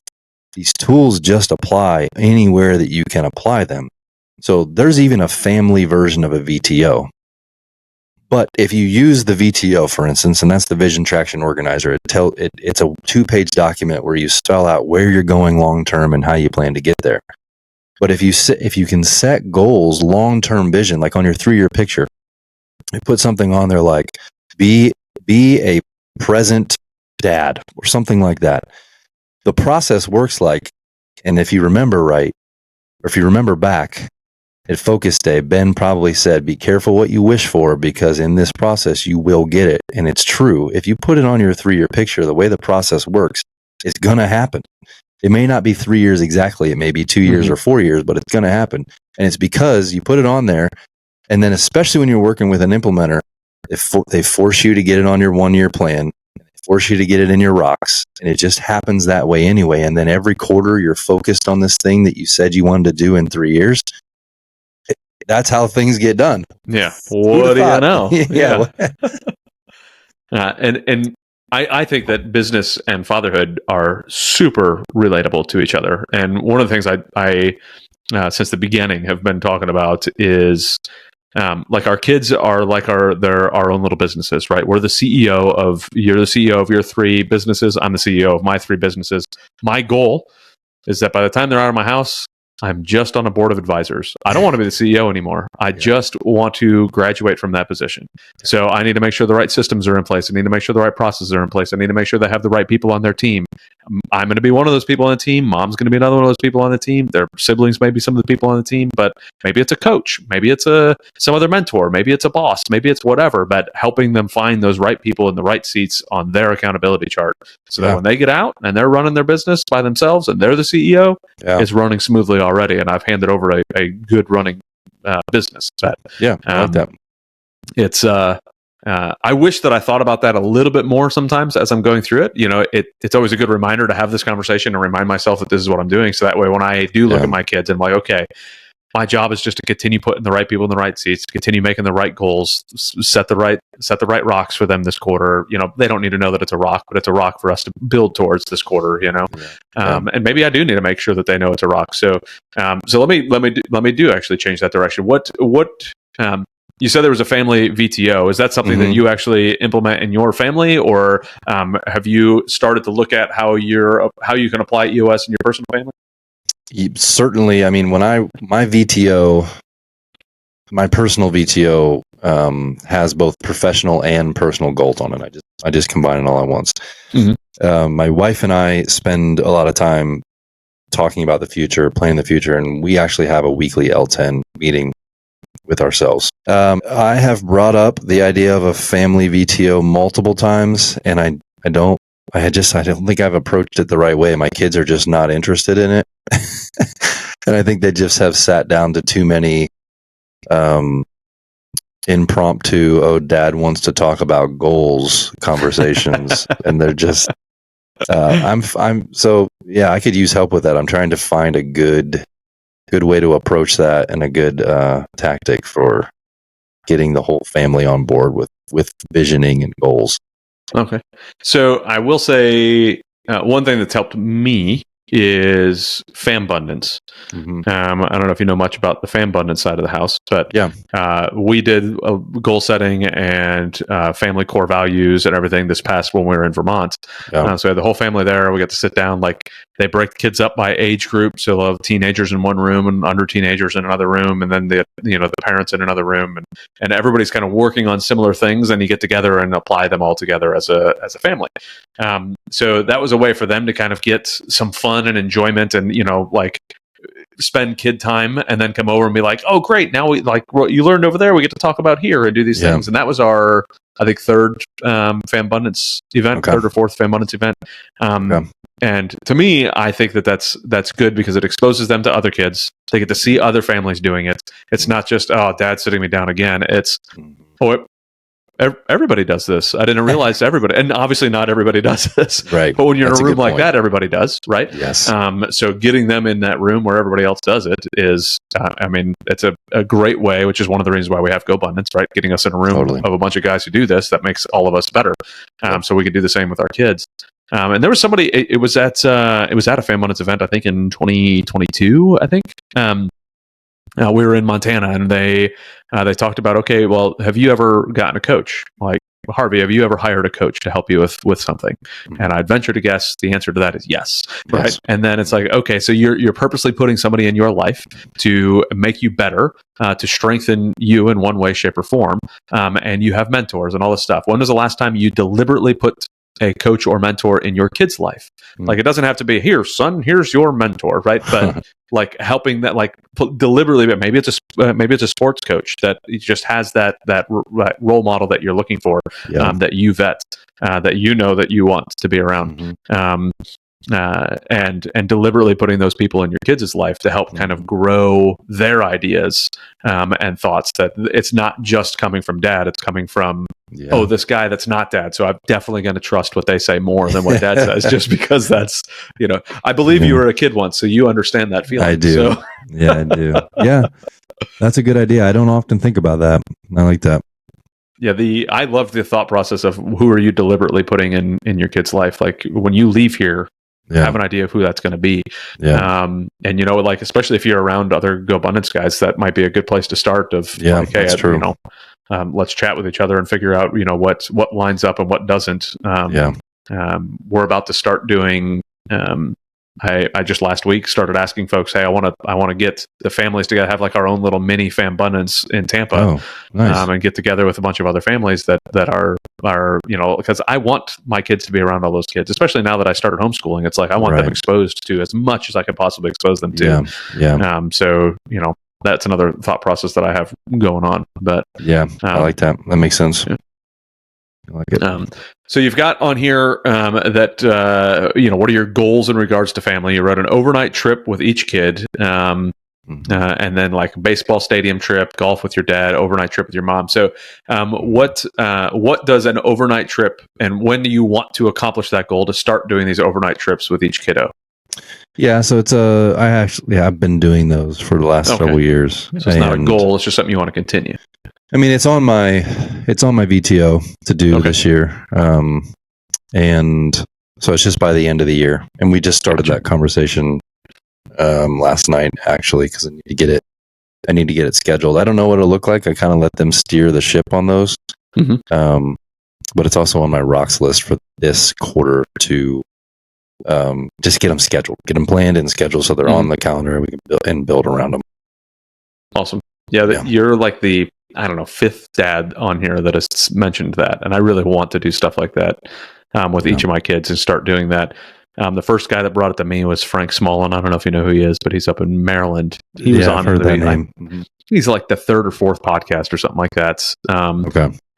these tools just apply anywhere that you can apply them. So there's even a family version of a VTO. But if you use the VTO, for instance, and that's the Vision Traction Organizer, it's a 2-page document where you spell out where you're going long term and how you plan to get there. But if you can set goals, long-term vision, like on your 3-year picture, you put something on there like be a present dad or something like that. The process works like, and if you remember right, or if you remember back, at Focus Day, Ben probably said, be careful what you wish for, because in this process, you will get it. And it's true. If you put it on your 3-year picture, the way the process works, it's going to happen. It may not be 3 years exactly. It may be 2 years or 4 years, but it's going to happen. And it's because you put it on there. And then especially when you're working with an implementer, they force you to get it on your 1-year plan. They force you to get it in your rocks. And it just happens that way anyway. And then every quarter, you're focused on this thing that you said you wanted to do in 3 years. That's how things get done. Yeah. What do you know? Yeah. And I think that business and fatherhood are super relatable to each other. And one of the things I since the beginning have been talking about is like our kids are like our own little businesses, right? You're the CEO of your 3 businesses. I'm the CEO of my 3 businesses. My goal is that by the time they're out of my house, I'm just on a board of advisors. I don't want to be the CEO anymore. I just want to graduate from that position. So I need to make sure the right systems are in place. I need to make sure the right processes are in place. I need to make sure they have the right people on their team. I'm going to be one of those people on the team. Mom's going to be another one of those people on the team. Their siblings may be some of the people on the team, but maybe it's a coach. Maybe it's some other mentor. Maybe it's a boss. Maybe it's whatever, but helping them find those right people in the right seats on their accountability chart so that when they get out and they're running their business by themselves and they're the CEO, it's running smoothly already. And I've handed over a good running business. But Yeah, I like that. it's I wish that I thought about that a little bit more sometimes as I'm going through it. It's always a good reminder to have this conversation and remind myself that this is what I'm doing. So that way, when I do look at my kids and I'm like, okay, my job is just to continue putting the right people in the right seats, continue making the right goals, set the right rocks for them this quarter. They don't need to know that it's a rock, but it's a rock for us to build towards this quarter. And maybe I do need to make sure that they know it's a rock. So let me do actually change that direction. What you said there was a family VTO. Is that something that you actually implement in your family, or have you started to look at how you can apply EOS in your personal family? Certainly. I mean, when my personal VTO has both professional and personal goals on it. I just combine it all at once. My wife and I spend a lot of time talking about the future, planning the future, and we actually have a weekly L10 meeting with ourselves. I have brought up the idea of a family VTO multiple times, and I don't think I've approached it the right way. My kids are just not interested in it. And I think they just have sat down to too many impromptu, oh, dad wants to talk about goals conversations. And they're just, I could use help with that. I'm trying to find a good way to approach that, and a good tactic for getting the whole family on board with visioning and goals. Okay. So I will say one thing that's helped me is FAMbundance. I don't know if you know much about the FAMbundance side of the house, but we did goal setting and family core values and everything this past when we were in Vermont. So we had the whole family there. We got to sit down. Like, they break the kids up by age group, so they'll have teenagers in one room and under teenagers in another room, and then the parents in another room, and everybody's kind of working on similar things, and you get together and apply them all together as a family. So that was a way for them to kind of get some fun and enjoyment, and spend kid time, and then come over and be like, oh great, now we like what you learned over there, we get to talk about here and do these things. And that was our, I think, third FAMbundance event, third or fourth FAMbundance event. And to me, I think that's good, because it exposes them to other kids. They get to see other families doing it. It's not just, oh, dad's sitting me down again. It's, everybody does this. I didn't realize everybody, and obviously not everybody does this, right? But when you're in a room like that, everybody does, right? Yes. So getting them in that room where everybody else does it is, it's a great way, which is one of the reasons why we have GoBundance, right? Getting us in a room of a bunch of guys who do this, that makes all of us better. So we can do the same with our kids. And there was somebody. It was at a FAMbundance event, I think in 2022. I think. We were in Montana, and they talked about, okay, well, have you ever gotten a coach? Like, Harvey, have you ever hired a coach to help you with something? And I'd venture to guess the answer to that is yes, right? Yes. And then it's like, okay, so you're purposely putting somebody in your life to make you better, to strengthen you in one way, shape, or form, and you have mentors and all this stuff. When was the last time you deliberately put a coach or mentor in your kid's life? Like, it doesn't have to be, here, son, here's your mentor, right? But like helping that, like deliberately, but maybe it's a sports coach that just has that role model that you're looking for, that you vet, that that you want to be around. And deliberately putting those people in your kids' life to help kind of grow their ideas and thoughts, that it's not just coming from dad, it's coming from, oh, this guy that's not dad, so I'm definitely going to trust what they say more than what dad says, just because that's, I believe you were a kid once, so you understand that feeling. I do. So. Yeah, I do. Yeah, that's a good idea. I don't often think about that. I like that. Yeah, I love the thought process of who are you deliberately putting in your kid's life. Like, when you leave here, have an idea of who that's going to be. And like, especially if you're around other GoBundance guys, that might be a good place to start. Like, hey, that's true. Let's chat with each other and figure out what lines up and what doesn't. We're about to start doing. I just last week started asking folks, hey, I want to get the families together, have like our own little mini FAMbundance in Tampa. Oh, nice. And get together with a bunch of other families that are because I want my kids to be around all those kids, especially now that I started homeschooling. It's like, I want them exposed to as much as I can possibly expose them to. So that's another thought process that I have going on. But I like that. That makes sense. Yeah. I like it. So you've got on here that what are your goals in regards to family? You wrote an overnight trip with each kid. and then like baseball stadium trip, golf with your dad, overnight trip with your mom. So what does an overnight trip, and when do you want to accomplish that goal to start doing these overnight trips with each kiddo? Yeah, so I've been doing those for the last several years. So it's not a goal; it's just something you want to continue. I mean, it's on my VTO to do this year, and so it's just by the end of the year. And we just started that conversation last night, actually, because I need to get it scheduled. I don't know what it'll look like. I kind of let them steer the ship on those, but it's also on my rocks list for this quarter to just get them scheduled, get them planned and scheduled, so they're on the calendar. And we can build around them. Awesome. Yeah, you're like the, I don't know, fifth dad on here that has mentioned that, and I really want to do stuff like that with each of my kids and start doing that. The first guy that brought it to me was Frank Smallin. I don't know if you know who he is, but he's up in Maryland. He was on that name. He's like the third or fourth podcast or something like that.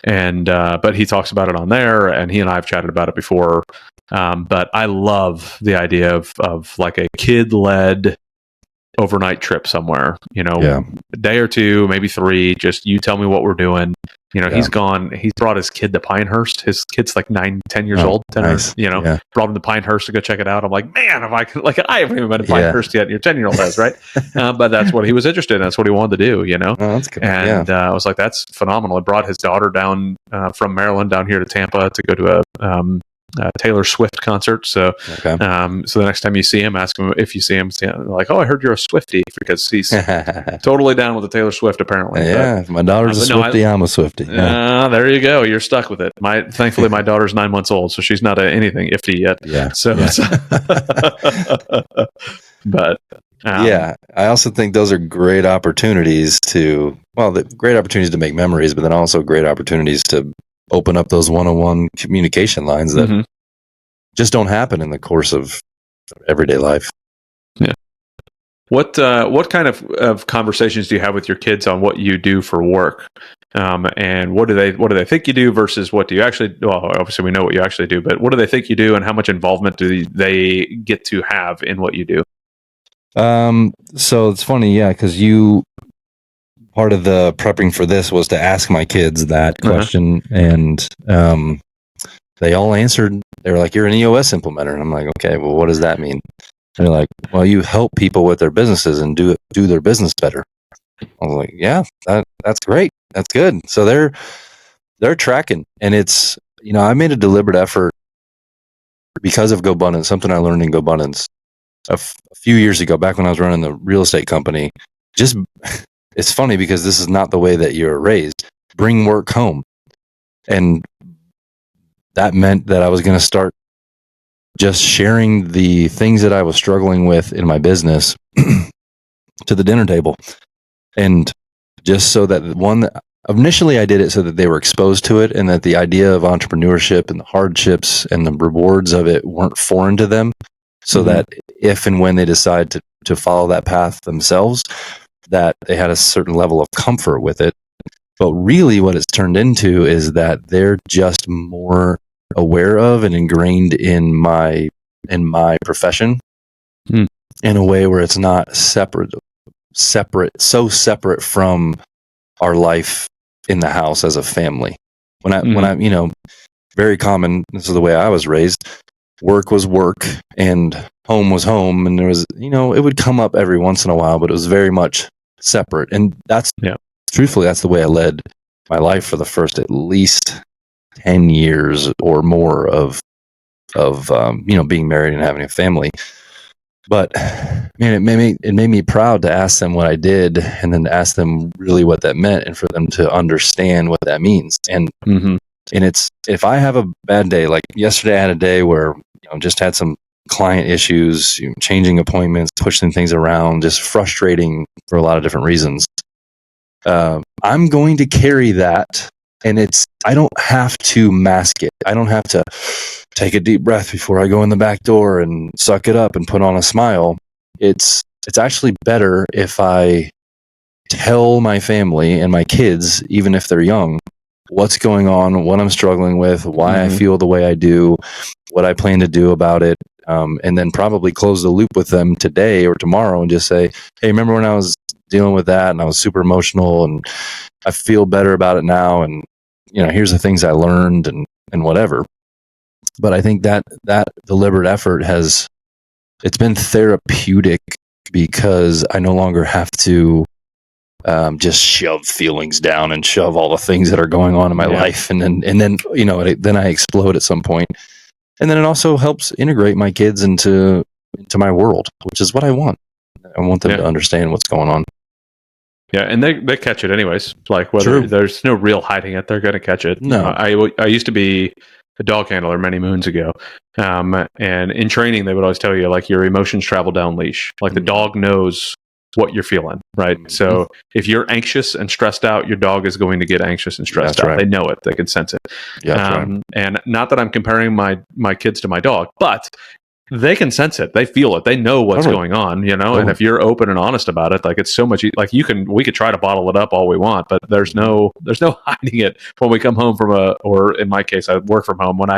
And but he talks about it on there, and he and I have chatted about it before. But I love the idea of like a kid-led overnight trip somewhere, a day or two, maybe 3, just you tell me what we're doing. He's brought his kid to Pinehurst. His kid's like 9-10 years old, 10 nice. Brought him to Pinehurst to go check it out. I'm like, man, if I could, like, I haven't even been to Pinehurst yet. Your 10-year-old has, right? But that's what he was interested in. That's what he wanted to do, Oh, that's good. And I was like, that's phenomenal. I brought his daughter down from Maryland down here to Tampa to go to a Taylor Swift concert. So, so the next time you see him, ask him if you see him, like, oh, I heard you're a Swiftie, because he's totally down with the Taylor Swift, apparently. Yeah, if my daughter's a Swiftie, I'm a Swiftie. There you go. You're stuck with it. Thankfully, my daughter's 9 months old, so she's not anything iffy yet. Yeah. But I also think those are great opportunities to make memories, but then also great opportunities to open up those one-on-one communication lines that just don't happen in the course of everyday life. Yeah. What kind of conversations do you have with your kids on what you do for work? And what do they think you do versus what do you actually, well, obviously we know what you actually do, but what do they think you do, and how much involvement do they get to have in what you do? So it's funny, because part of the prepping for this was to ask my kids that question, and they all answered. They were like, "You're an EOS implementer," and I'm like, "Okay, well, what does that mean?" And they're like, "Well, you help people with their businesses and do their business better." I was like, "Yeah, that's great. That's good." So they're tracking, and it's I made a deliberate effort because of GoBundance, something I learned in GoBundance a few years ago, back when I was running the real estate company. It's funny because this is not the way that you're raised. Bring work home. And that meant that I was going to start just sharing the things that I was struggling with in my business to the dinner table. And just so that initially I did it so that they were exposed to it, and that the idea of entrepreneurship and the hardships and the rewards of it weren't foreign to them. So that if and when they decide to follow that path themselves, that they had a certain level of comfort with it. But really what it's turned into is that they're just more aware of and ingrained in my profession in a way where it's not separate from our life in the house as a family. When I very common, this is the way I was raised, work was work and home was home, and there was, it would come up every once in a while, but it was very much separate. And truthfully, that's the way I led my life for the first at least 10 years or more of being married and having a family. But man, it made me proud to ask them what I did, and then to ask them really what that meant, and for them to understand what that means. And it's, if I have a bad day, like yesterday I had a day where just had some client issues, changing appointments, pushing things around, just frustrating for a lot of different reasons. I'm going to carry that, and I don't have to mask it. I don't have to take a deep breath before I go in the back door and suck it up and put on a smile. It's actually better if I tell my family and my kids, even if they're young, what's going on, what I'm struggling with, why I feel the way I do, what I plan to do about it, and then probably close the loop with them today or tomorrow and just say, hey, remember when I was dealing with that, and I was super emotional, and I feel better about it now. And, here's the things I learned and whatever. But I think that deliberate effort it's been therapeutic because I no longer have to just shove feelings down and shove all the things that are going on in my life. And then, then I explode at some point. And then it also helps integrate my kids into my world, which is what I want. I want them to understand what's going on. Yeah, and they catch it anyways. Like there's no real hiding it, they're going to catch it. No, I used to be a dog handler many moons ago, and in training they would always tell you like your emotions travel down leash. Like the dog knows what you're feeling, right? Mm-hmm. So if you're anxious and stressed out, your dog is going to get anxious and stressed out. Right. They know it. They can sense it. Yeah, right. And not that I'm comparing my kids to my dog, but they can sense it. They feel it. They know what's going on, and if you're open and honest about it, like it's so much, like we could try to bottle it up all we want, but there's no hiding it when we come home or in my case, I work from home. When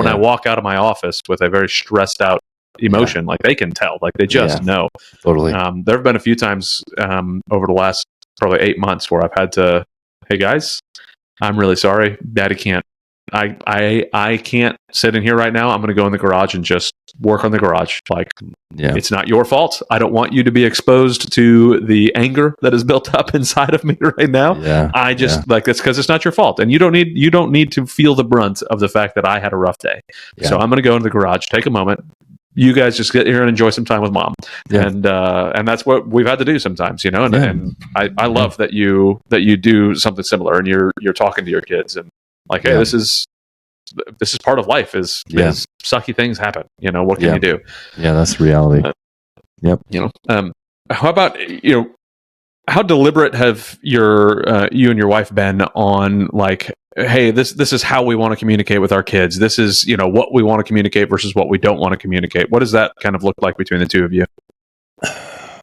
I walk out of my office with a very stressed out emotion, like they can tell, like they just know. Totally. There have been a few times over the last probably 8 months where I've had to, hey guys, I'm really sorry. Daddy can't. I can't sit in here right now. I'm going to go in the garage and just work on the garage. Like, it's not your fault. I don't want you to be exposed to the anger that is built up inside of me right now. Yeah. I just like it's because it's not your fault, and you don't need to feel the brunt of the fact that I had a rough day. Yeah. So I'm going to go into the garage, take a moment. You guys just get here and enjoy some time with mom. Yeah. And that's what we've had to do sometimes, and I love that you do something similar, and you're talking to your kids and like, hey, this is part of life. Is sucky things happen? What can you do? Yeah, that's reality. Yep. How about how deliberate have you and your wife been on like, hey, this is how we want to communicate with our kids. This is what we want to communicate versus what we don't want to communicate. What does that kind of look like between the two of you? It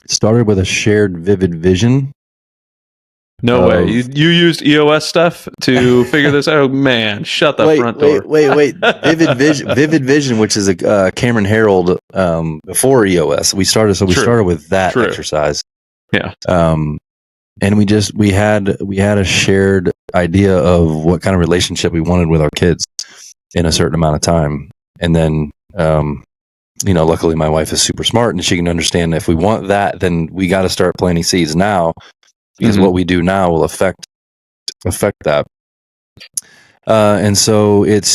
started with a shared vivid vision. No way. You used EOS stuff to figure this out? Man, shut the front door. Wait. Vivid Vision, which is a Cameron Herold before EOS. We started with that exercise. Yeah. And we had a shared idea of what kind of relationship we wanted with our kids in a certain amount of time. And then luckily my wife is super smart and she can understand if we want that, then we got to start planting seeds now. Because what we do now will affect that, and so it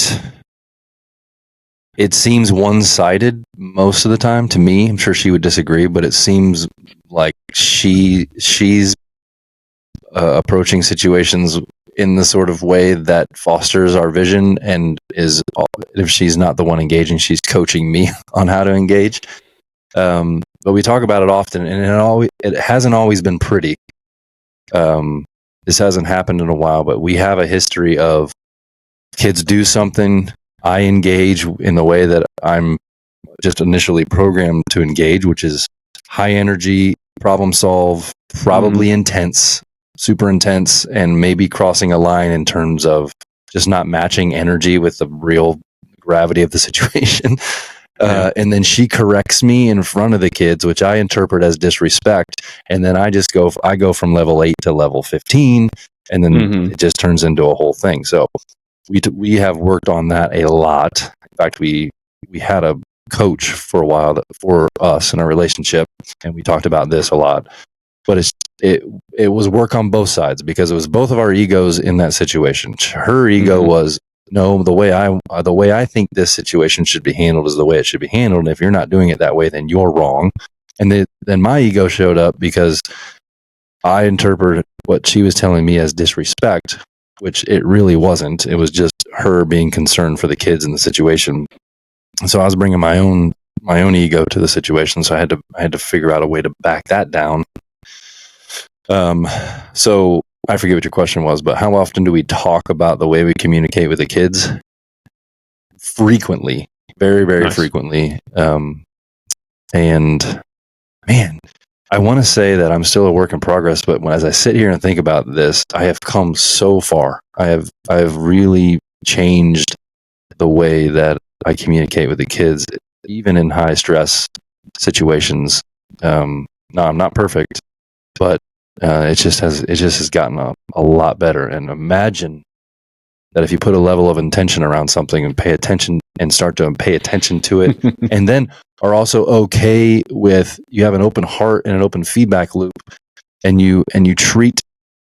seems one-sided most of the time to me. I'm sure she would disagree, but it seems like she's approaching situations in the sort of way that fosters our vision, and if she's not the one engaging, she's coaching me on how to engage. But we talk about it often, and it hasn't always been pretty. This hasn't happened in a while, but we have a history of kids do something, I engage in the way that I'm just initially programmed to engage, which is high energy, problem solve, probably intense, super intense, and maybe crossing a line in terms of just not matching energy with the real gravity of the situation. And then she corrects me in front of the kids, which I interpret as disrespect. And then I go from level 8 to level 15, and then it just turns into a whole thing. So we have worked on that a lot. In fact, we had a coach for a while for us in our relationship, and we talked about this a lot. But it was work on both sides because it was both of our egos in that situation. Her ego was, no, the way I think this situation should be handled is the way it should be handled. And if you're not doing it that way, then you're wrong. And then my ego showed up because I interpreted what she was telling me as disrespect, which it really wasn't. It was just her being concerned for the kids in the situation. And so I was bringing my own ego to the situation. So I had to figure out a way to back that down. So I forget what your question was, but how often do we talk about the way we communicate with the kids? Frequently, very, very frequently. And man, I want to say that I'm still a work in progress, but as I sit here and think about this, I have come so far. I have really changed the way that I communicate with the kids, even in high stress situations. No, I'm not perfect, but it just has gotten a lot better. And imagine that if you put a level of intention around something and pay attention and start to pay attention to it, and then are also okay with, you have an open heart and an open feedback loop, and you treat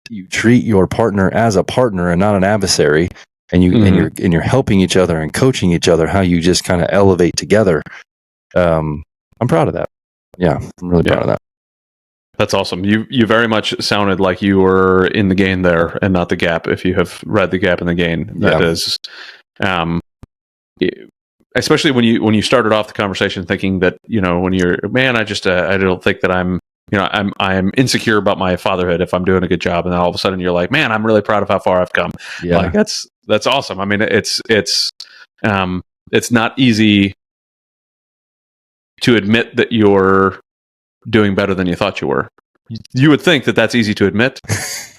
your partner as a partner and not an adversary, and you're helping each other and coaching each other, how you just kind of elevate together. I'm proud of that. Yeah, I'm really proud of that. That's awesome. You very much sounded like you were in the gain there and not the gap. If you have read The Gap in the Gain, that is, especially when you started off the conversation thinking that, when you're, man, I don't think that I'm insecure about my fatherhood if I'm doing a good job, and then all of a sudden you're like, man, I'm really proud of how far I've come. Yeah, like that's awesome. I mean, it's not easy to admit that you're doing better than you thought you were. You would think that that's easy to admit,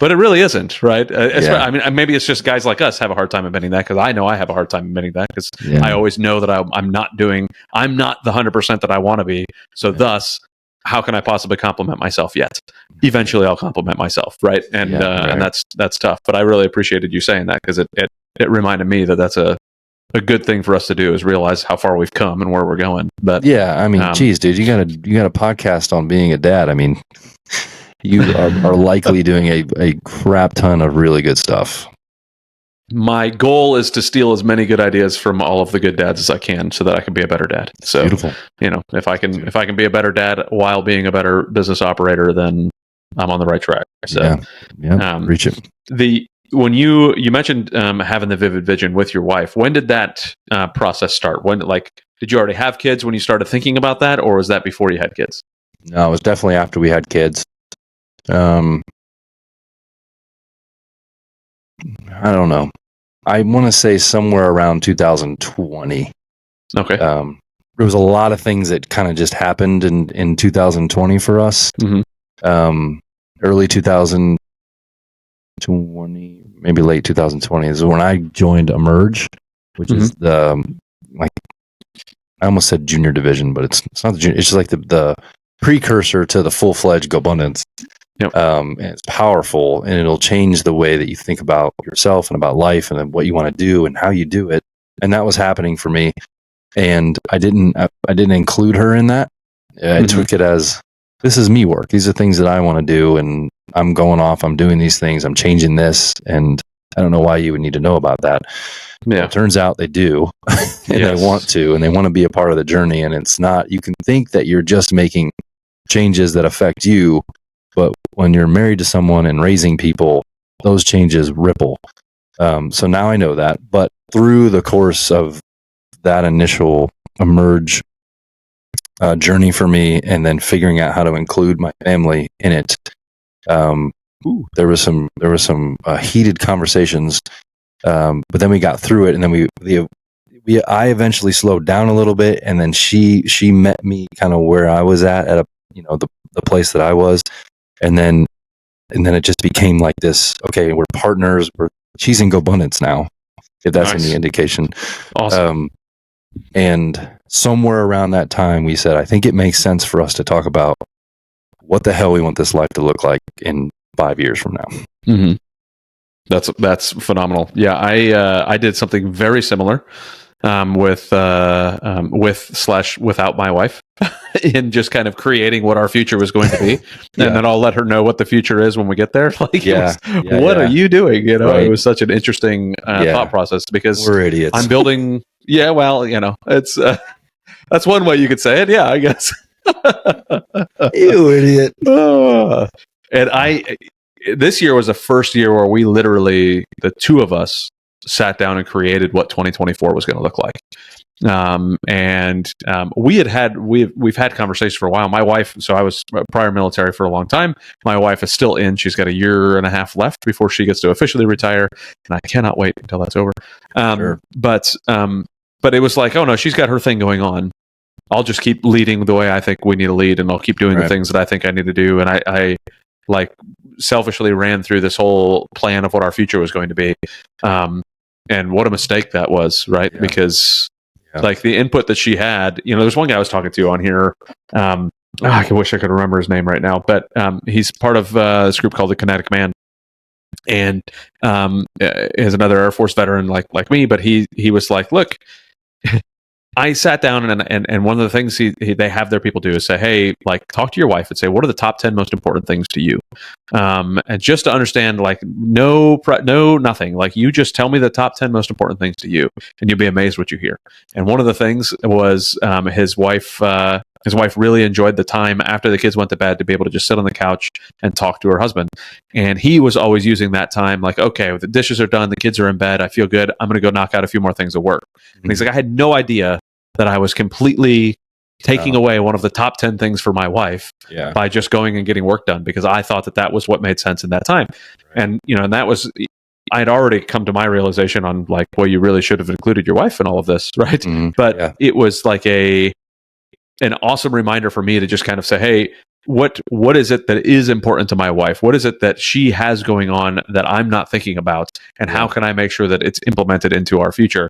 but it really isn't, right? I mean, maybe it's just guys like us have a hard time admitting that, because I know I have a hard time admitting that, because I always know that I'm not the 100% that I want to be. So thus, how can I possibly compliment myself yet? Eventually I'll compliment myself, right? And and that's tough. But I really appreciated you saying that, because it reminded me that that's a good thing for us to do, is realize how far we've come and where we're going. But I mean, geez, dude, you got a podcast on being a dad. I mean, you are likely doing a crap ton of really good stuff. My goal is to steal as many good ideas from all of the good dads as I can, so that I can be a better dad. So, beautiful. If I can be a better dad while being a better business operator, then I'm on the right track. So, reach it. When you mentioned having the vivid vision with your wife, when did that process start? Did you already have kids when you started thinking about that, or was that before you had kids? No, it was definitely after we had kids. I don't know. I want to say somewhere around 2020. Okay. There was a lot of things that kind of just happened in 2020 for us. Mm-hmm. Early 2020, maybe late 2020 is when I joined Emerge, which is the I almost said junior division, but it's not the junior. It's just like the precursor to the full-fledged GoBundance. Yep. And it's powerful, and it'll change the way that you think about yourself and about life and what you want to do and how you do it. And that was happening for me. And I didn't include her in that. I took it as, this is me work. These are things that I want to do, and I'm going off. I'm doing these things. I'm changing this, and I don't know why you would need to know about that. Yeah, it turns out they do, and they want to, and they want to be a part of the journey. And it's not. You can think that you're just making changes that affect you, but when you're married to someone and raising people, those changes ripple. So now I know that. But through the course of that initial Emerge journey for me, and then figuring out how to include my family in it, there was some heated conversations, but then we got through it, and then I eventually slowed down a little bit, and then she met me kind of where I was at the place that I was, and then it just became like this. Okay, we're partners. She's in GoBundance now, if that's any indication. Awesome. And somewhere around that time, we said, I think it makes sense for us to talk about what the hell we want this life to look like in 5 years from now. Mm-hmm. That's phenomenal. Yeah, I did something very similar without my wife, in just kind of creating what our future was going to be, and then I'll let her know what the future is when we get there. What are you doing? It was such an interesting thought process, because we're idiots. I'm building. Yeah, well, it's that's one way you could say it. Yeah, I guess. You idiot. And this year was the first year where we literally, the two of us, sat down and created what 2024 was going to look like. We've had conversations for a while. My wife, so I was prior military for a long time. My wife is still in. She's got a year and a half left before she gets to officially retire, and I cannot wait until that's over. Sure. But it was like, oh no, she's got her thing going on. I'll just keep leading the way I think we need to lead, and I'll keep doing the things that I think I need to do. And I selfishly ran through this whole plan of what our future was going to be. And what a mistake that was, right? Yeah. Because the input that she had, there's one guy I was talking to on here I wish I could remember his name right now, but he's part of this group called the Kinetic Man, and is another Air Force veteran like me. But he was like, look, I sat down and one of the things they have their people do is say, hey, like talk to your wife and say, what are the top 10 most important things to you? And just to understand, like no, nothing. Like you just tell me the top 10 most important things to you, and you'll be amazed what you hear. And one of the things was his wife. His wife really enjoyed the time after the kids went to bed to be able to just sit on the couch and talk to her husband. And he was always using that time like, okay, the dishes are done, the kids are in bed, I feel good, I'm going to go knock out a few more things at work. And he's like, I had no idea that I was completely taking away one of the top 10 things for my wife by just going and getting work done, because I thought that was what made sense in that time. And, and that was, I'd already come to my realization on like, well, you really should have included your wife in all of this, right? But it was like an awesome reminder for me to just kind of say, hey, what is it that is important to my wife? What is it that she has going on that I'm not thinking about? And how can I make sure that it's implemented into our future?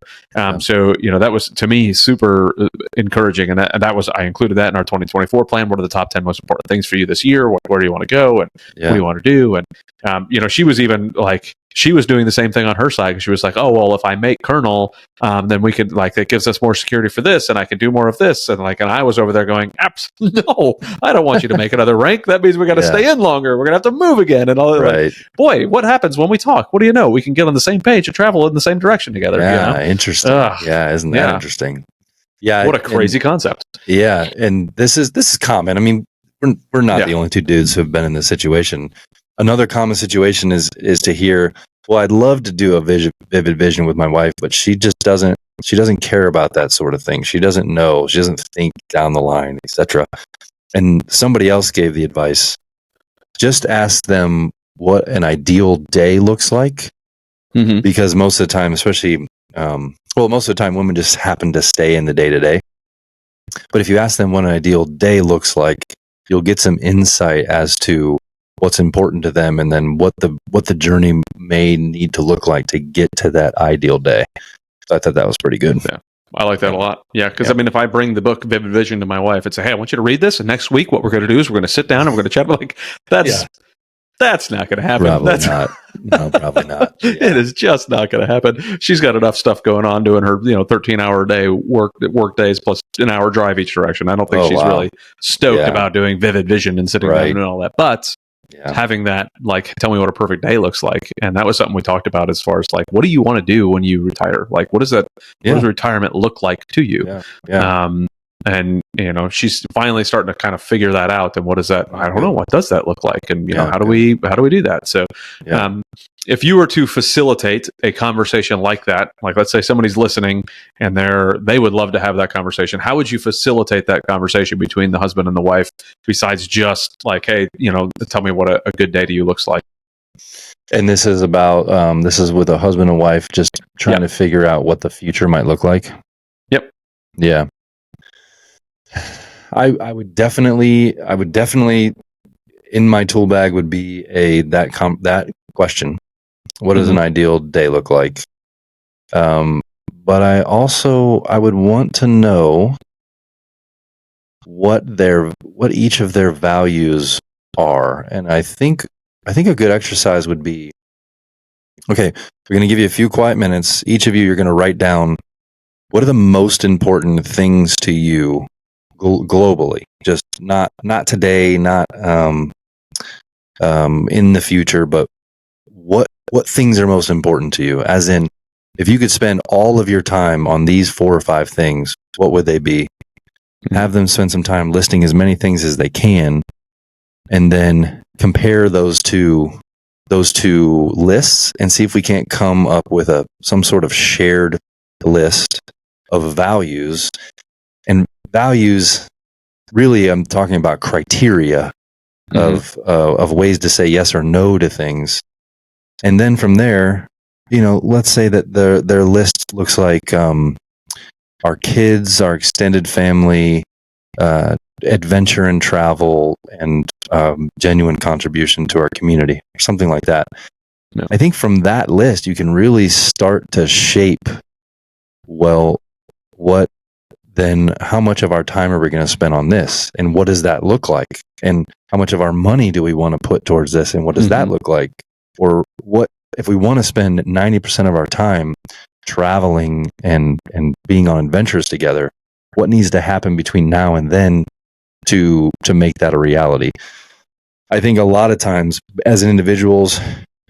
So, that was to me super encouraging. And that was, I included that in our 2024 plan. What are the top 10 most important things for you this year? Where do you want to go? And what do you want to do? And, she was even like, she was doing the same thing on her side. She was like, oh, well, if I make colonel, then we could it gives us more security for this, and I can do more of this. And I was over there going, no, I don't want you to make another rank. That means we got to stay in longer. We're going to have to move again. And all that. Right. Boy, what happens when we talk? What do you know? We can get on the same page and travel in the same direction together. Yeah, interesting. Isn't that interesting? Yeah. What a crazy concept. Yeah. And this is common. I mean, we're not the only two dudes who have been in this situation. Another common situation is to hear, well, I'd love to do a vivid vision with my wife, but she just doesn't care about that sort of thing. She doesn't know. She doesn't think down the line, etc. And somebody else gave the advice, just ask them what an ideal day looks like. Mm-hmm. Because most of the time, especially, most of the time women just happen to stay in the day to day. But if you ask them what an ideal day looks like, you'll get some insight as to what's important to them, and then what the journey may need to look like to get to that ideal day. So I thought that was pretty good. Yeah, I like that a lot. Yeah, because I mean, if I bring the book Vivid Vision to my wife and say, "Hey, I want you to read this," and next week what we're going to do is we're going to sit down and we're going to chat. Like that's not going to happen. Probably not. No, probably not. Yeah. It is just not going to happen. She's got enough stuff going on doing her 13-hour day work days plus an hour drive each direction. I don't think she's really stoked about doing Vivid Vision and sitting down and all that. But having that, like, tell me what a perfect day looks like. And that was something we talked about as far as like, what do you want to do when you retire? Like, what does retirement look like to you? And she's finally starting to kind of figure that out. And what is that? I don't know. What does that look like? And how do we do that? So, if you were to facilitate a conversation like that, like let's say somebody's listening and they would love to have that conversation, how would you facilitate that conversation between the husband and the wife, besides just like, hey, tell me what a good day to you looks like? And this is about this is with a husband and wife just trying to figure out what the future might look like. Yep. Yeah. I would definitely in my tool bag would be that question. What does an ideal day look like? But I would want to know what each of their values are. And I think a good exercise would be, okay, we're going to give you a few quiet minutes. Each of you're going to write down, what are the most important things to you globally? Just not today, not in the future, but what things are most important to you? As in, if you could spend all of your time on these 4 or 5 things, what would they be? Mm-hmm. Have them spend some time listing as many things as they can, and then compare those two lists and see if we can't come up with some sort of shared list of values. And values, really, I'm talking about criteria of ways to say yes or no to things. And then from there, let's say that their list looks like our kids, our extended family, adventure and travel, and genuine contribution to our community, or something like that. No. I think from that list, you can really start to shape, what then how much of our time are we going to spend on this? And what does that look like? And how much of our money do we want to put towards this? And what does that look like? Or what if we want to spend 90% of our time traveling and being on adventures together? What needs to happen between now and then to make that a reality? I think a lot of times as individuals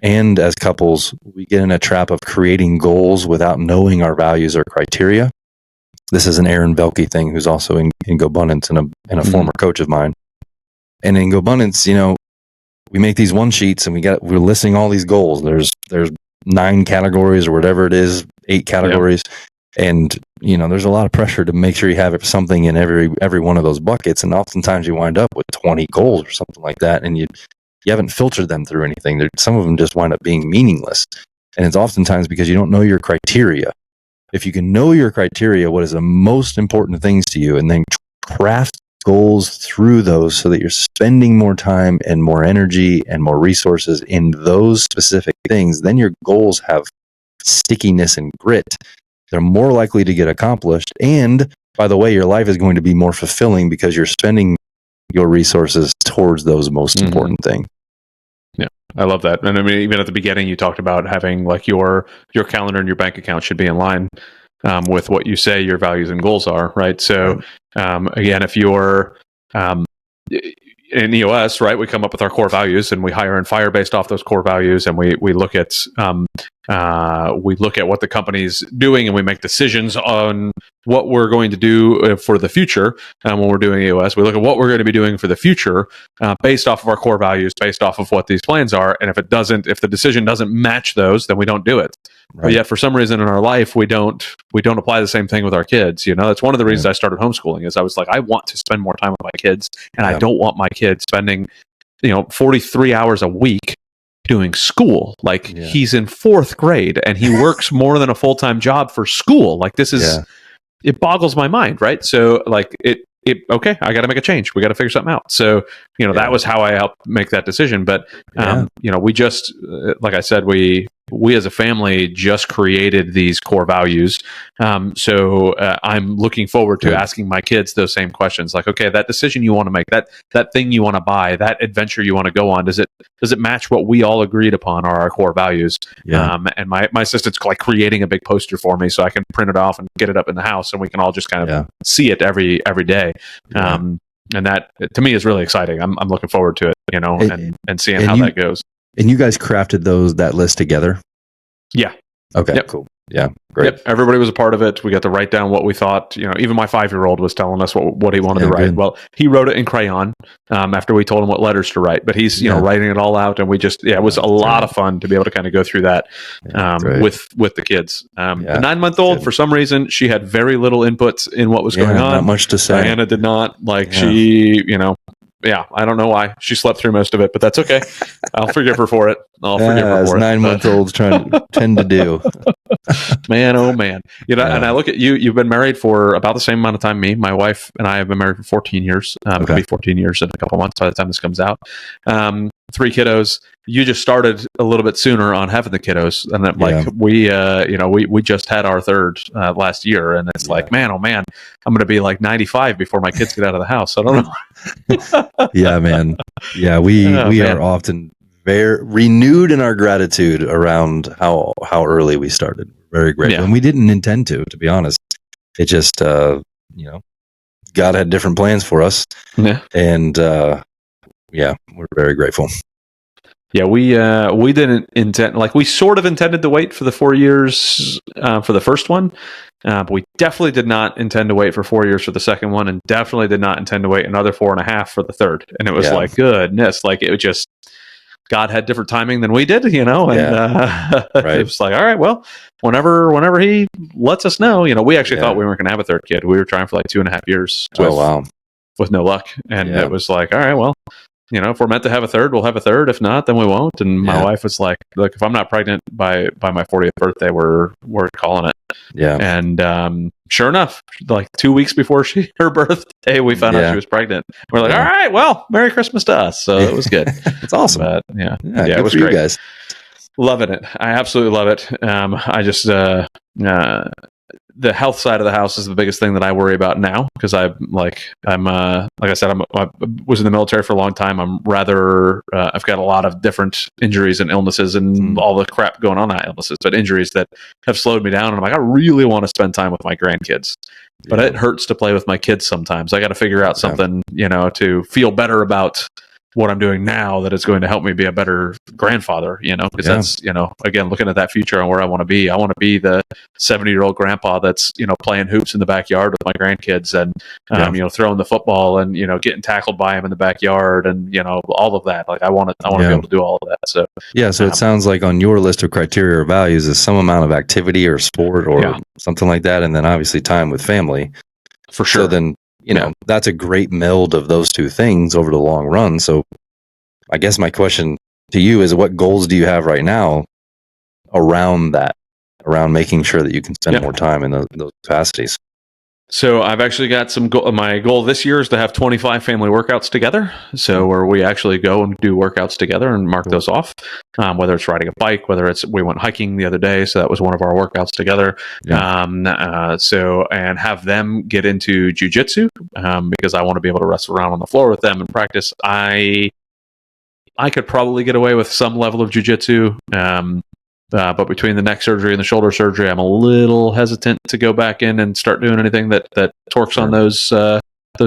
and as couples, we get in a trap of creating goals without knowing our values or criteria. This is an Aaron Belke thing, who's also in GoBundance and a former coach of mine. And in GoBundance, we make these one sheets and we're listing all these goals. There's 9 categories or whatever it is, 8 categories. Yep. And, there's a lot of pressure to make sure you have something in every one of those buckets. And oftentimes you wind up with 20 goals or something like that. And you haven't filtered them through anything. Some of them just wind up being meaningless. And it's oftentimes because you don't know your criteria. If you can know your criteria, what is the most important things to you, and then craft goals through those so that you're spending more time and more energy and more resources in those specific things, then your goals have stickiness and grit. They're more likely to get accomplished. And by the way, your life is going to be more fulfilling because you're spending your resources towards those most important things. Yeah, I love that. And I mean, even at the beginning, you talked about having like your calendar and your bank account should be in line with what you say your values and goals are, right? So again, if you're in EOS, right, we come up with our core values and we hire and fire based off those core values, and we look at what the company's doing, and we make decisions on what we're going to do for the future. When we're doing EOS, we look at what we're going to be doing for the future based off of our core values, based off of what these plans are. And if the decision doesn't match those, then we don't do it. Right. But yet, for some reason in our life, we don't apply the same thing with our kids. That's one of the reasons I started homeschooling. Is I was like, I want to spend more time with my kids, and I don't want my kids spending 43 hours a week doing school. Like he's in 4th grade and he works more than a full-time job for school. Like this is it boggles my mind, right? So like okay, I got to make a change. We got to figure something out. So, that was how I helped make that decision. But, we just, like I said, we as a family just created these core values. So I'm looking forward to asking my kids those same questions. Like, okay, that decision you want to make, that thing you want to buy, that adventure you want to go on, does it match what we all agreed upon are our core values? Yeah. And my assistant's like creating a big poster for me so I can print it off and get it up in the house and we can all just kind of see it every day. And that to me is really exciting. I'm looking forward to it, and seeing how that goes. And you guys crafted that list together? Yeah. Okay, cool. Yeah, great. Yep. Everybody was a part of it. We got to write down what we thought. Even my 5-year-old was telling us what he wanted to write. Good. Well, he wrote it in crayon after we told him what letters to write. But he's writing it all out, and we just it was a lot of fun to be able to kind of go through that with the kids. The 9-month-old, for some reason, she had very little input in what was going on. Not much to say. Diana did not. She, I don't know why she slept through most of it, but that's okay. I'll forgive her for it. As 9-month-olds tend to do. Man, oh man. And I look at you, you've been married for about the same amount of time me. My wife and I have been married for 14 years. It'll be 14 years in a couple months by the time this comes out. 3 kiddos. You just started a little bit sooner on having the kiddos, and that we just had our 3rd last year, and it's like, man, oh man, I'm going to be like 95 before my kids get out of the house. I don't know. Yeah, man. Yeah, we are often very renewed in our gratitude around how early we started. Very grateful, and we didn't intend to be honest. It just God had different plans for us, and we're very grateful. Yeah, we didn't intend, like we sort of intended to wait for the 4 years for the first one, but we definitely did not intend to wait for 4 years for the second one, and definitely did not intend to wait another 4.5 for the third. And it was like, goodness, like it was just, God had different timing than we did, and it was like, all right, well, whenever he lets us know, we actually thought we weren't going to have a 3rd kid. We were trying for like 2.5 years with no luck. And it was like, all right, well, if we're meant to have a 3rd, we'll have a 3rd. If not, then we won't. And my wife was like, look, if I'm not pregnant by my 40th birthday, we're calling it. Yeah. And sure enough, like 2 weeks before her birthday, we found out she was pregnant. We're like, all right, well, Merry Christmas to us. So it was good. It's awesome. But, it was great. You guys. Loving it. I absolutely love it. I just the health side of the house is the biggest thing that I worry about now, because like I said, I was in the military for a long time. I'm rather I've got a lot of different injuries and illnesses and all the crap going on, not illnesses, but injuries that have slowed me down. And I'm like, I really want to spend time with my grandkids, but it hurts to play with my kids sometimes. I got to figure out something, to feel better about what I'm doing now that is going to help me be a better grandfather, because that's, again, looking at that future and where I want to be. I want to be the 70-year-old grandpa that's, playing hoops in the backyard with my grandkids and, throwing the football and, getting tackled by him in the backyard and, all of that. Like I want to be able to do all of that. So, so it sounds like on your list of criteria or values is some amount of activity or sport or something like that. And then obviously time with family. For sure. So then, that's a great meld of those two things over the long run. So I guess my question to you is, what goals do you have right now around that, around making sure that you can spend more time in those capacities? So I've actually got my goal this year is to have 25 family workouts together. So where we actually go and do workouts together and mark those off, whether it's riding a bike, whether it's, we went hiking the other day. So that was one of our workouts together. And have them get into jujitsu, because I want to be able to wrestle around on the floor with them and practice. I could probably get away with some level of jujitsu. But between the neck surgery and the shoulder surgery, I'm a little hesitant to go back in and start doing anything that torques on those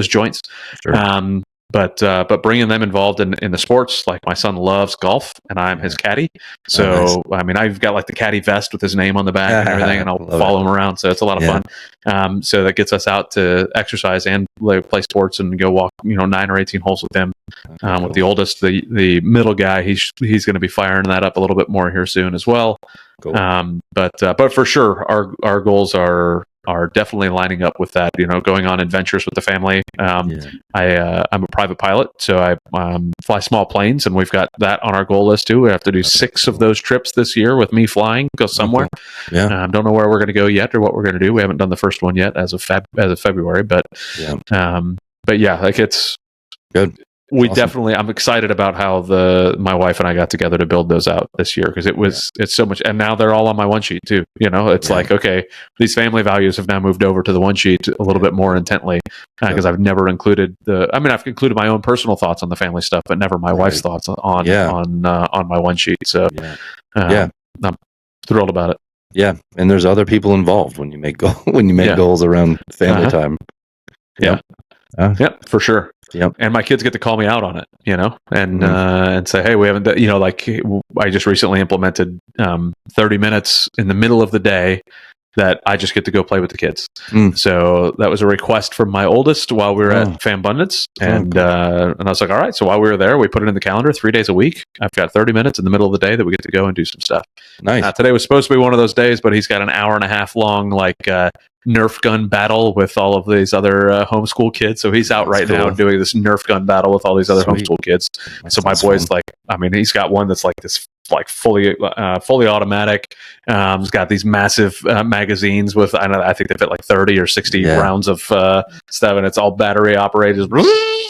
joints. Sure. But bringing them involved in the sports, like my son loves golf and I'm his caddy. So, nice. I mean, I've got like the caddy vest with his name on the back and everything, and I'll follow him around. So it's a lot of fun. So that gets us out to exercise and play sports and go walk, 9 or 18 holes with him. With the oldest, the middle guy, he's going to be firing that up a little bit more here soon as well. Cool. But for sure, our goals are definitely lining up with that. Going on adventures with the family. I'm a private pilot, so I fly small planes, and we've got that on our goal list too. We have to do 6 of those trips this year with me flying, go somewhere. Don't know where we're going to go yet or what we're going to do. We haven't done the first one yet as of February, but like it's good. We definitely, I'm excited about how my wife and I got together to build those out this year, because it's so much, and now they're all on my one sheet too. It's like, okay, these family values have now moved over to the one sheet a little bit more intently, because I've never included I've included my own personal thoughts on the family stuff, but never my wife's thoughts on my one sheet. So I'm thrilled about it. Yeah. And there's other people involved when you make goals around family time. Yeah, for sure. Yep. And my kids get to call me out on it, and say, hey, we haven't done, like I just recently implemented 30 minutes in the middle of the day that I just get to go play with the kids. So that was a request from my oldest while we were at Fambundance. And I was like, all right. So while we were there, we put it in the calendar 3 days a week. I've got 30 minutes in the middle of the day that we get to go and do some stuff. Nice. Today was supposed to be one of those days, but he's got an hour and a half long, Nerf gun battle with all of these other homeschool kids. So he's out now doing this Nerf gun battle with all these other homeschool kids. So my boy's he's got one that's like this, fully automatic. He's got these massive magazines with, I think they fit like 30 or 60 rounds of stuff, and it's all battery operated.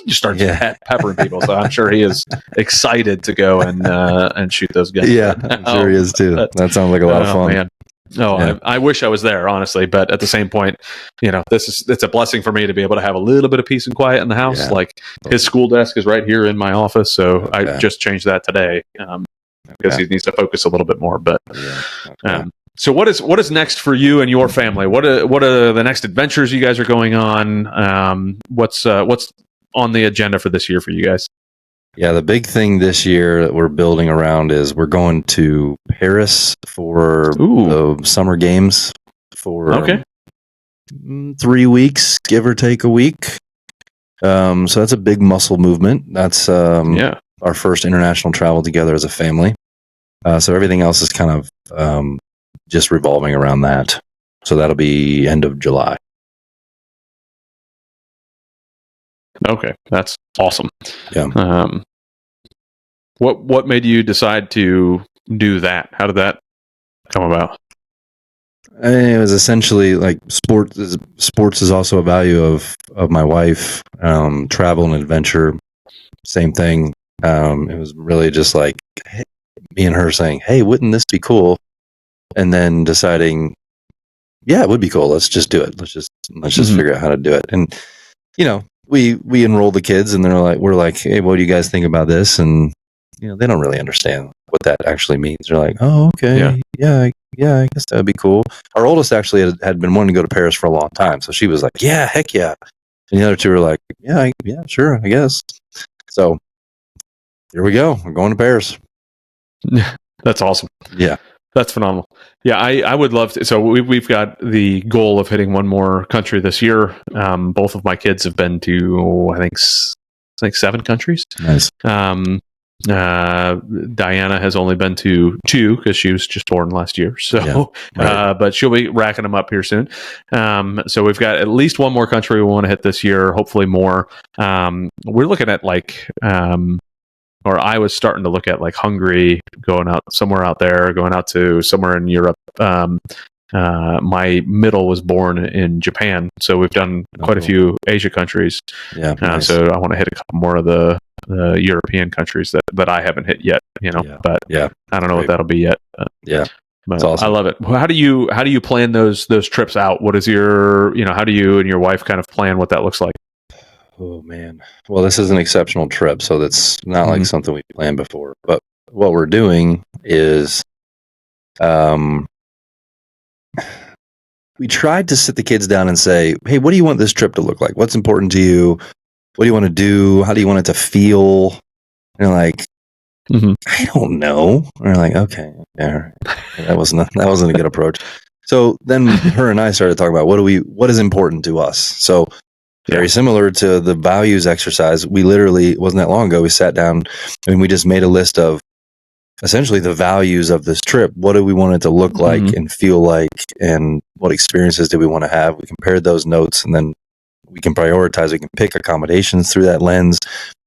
Just starts peppering people. So I'm sure he is excited to go and shoot those guns. Yeah, I'm sure he is too. That sounds like a lot of fun. Man. I wish I was there, honestly, but at the same point, it's a blessing for me to be able to have a little bit of peace and quiet in the house. His school desk is right here in my office, so I just changed that today because he needs to focus a little bit more. But so what is next for you and your family? What are the next adventures you guys are going on? What's on the agenda for this year for you guys? Yeah, the big thing this year that we're building around is we're going to Paris for the summer games for 3 weeks, give or take a week. So that's a big muscle movement. That's our first international travel together as a family. So everything else is kind of just revolving around that. So that'll be end of July. Okay, that's awesome. Yeah. What made you decide to do that? How did that come about? It was essentially like sports is also a value of my wife. Travel and adventure, same thing. It was really just like me and her saying, "Hey, wouldn't this be cool?" And then deciding, yeah, it would be cool. Let's just do it. Let's just Mhm. figure out how to do it. And we enroll the kids, and we're like, hey, what do you guys think about this? And they don't really understand what that actually means. They're like, oh, okay, yeah, I guess that would be cool. Our oldest actually had been wanting to go to Paris for a long time, so she was like, yeah, heck yeah. And the other two were like, yeah, sure, I guess. So here we go. We're going to Paris. That's awesome. Yeah. That's phenomenal. Yeah, I would love to. So we've got the goal of hitting one more country this year. Both of my kids have been to, I think 7 countries. Nice. Diana has only been to 2 because she was just born last year. So, right. But she'll be racking them up here soon. So we've got at least one more country we want to hit this year. Hopefully more. We're looking at or I was starting to look at like Hungary, going out somewhere out there, going out to somewhere in Europe. My middle was born in Japan, so we've done quite a few Asia countries. Yeah. Nice. So I want to hit a couple more of the European countries that I haven't hit yet. But I don't know what that'll be yet. Yeah. But awesome. I love it. How do you plan those trips out? What is your how do you and your wife kind of plan what that looks like? Oh man. Well, this is an exceptional trip, so that's not like something we planned before. But what we're doing is we tried to sit the kids down and say, hey, what do you want this trip to look like? What's important to you? What do you want to do? How do you want it to feel? And they're like, I don't know. And we're like, okay, yeah, that wasn't a good approach. So then her and I started talking about what is important to us. So very similar to the values exercise, we literally, it wasn't that long ago, we sat down and we just made a list of essentially the values of this trip. What do we want it to look like and feel like, and what experiences do we want to have? We compared those notes, and then we can prioritize. We can pick accommodations through that lens.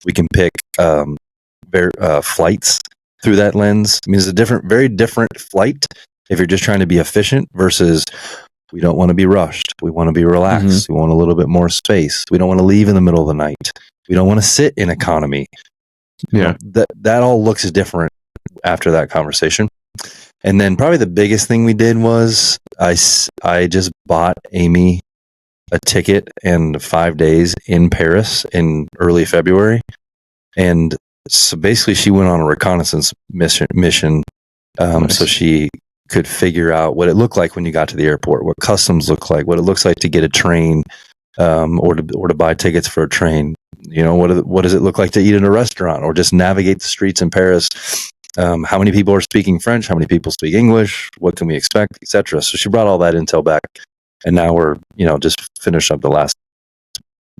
We can pick flights through that lens. I mean, it's a very different flight if you're just trying to be efficient versus we don't want to be rushed. We want to be relaxed. We want a little bit more space. We don't want to leave in the middle of the night. We don't want to sit in economy. That all looks different after that conversation. And then probably the biggest thing we did was I just bought Amy a ticket and 5 days in Paris in early February. And so basically she went on a reconnaissance mission. So she could figure out what it looked like when you got to the airport, what customs look like, what it looks like to get a train, or to buy tickets for a train. What does it look like to eat in a restaurant or just navigate the streets in Paris? How many people are speaking French? How many people speak English? What can we expect, etc. So she brought all that intel back, and now we're just finish up the last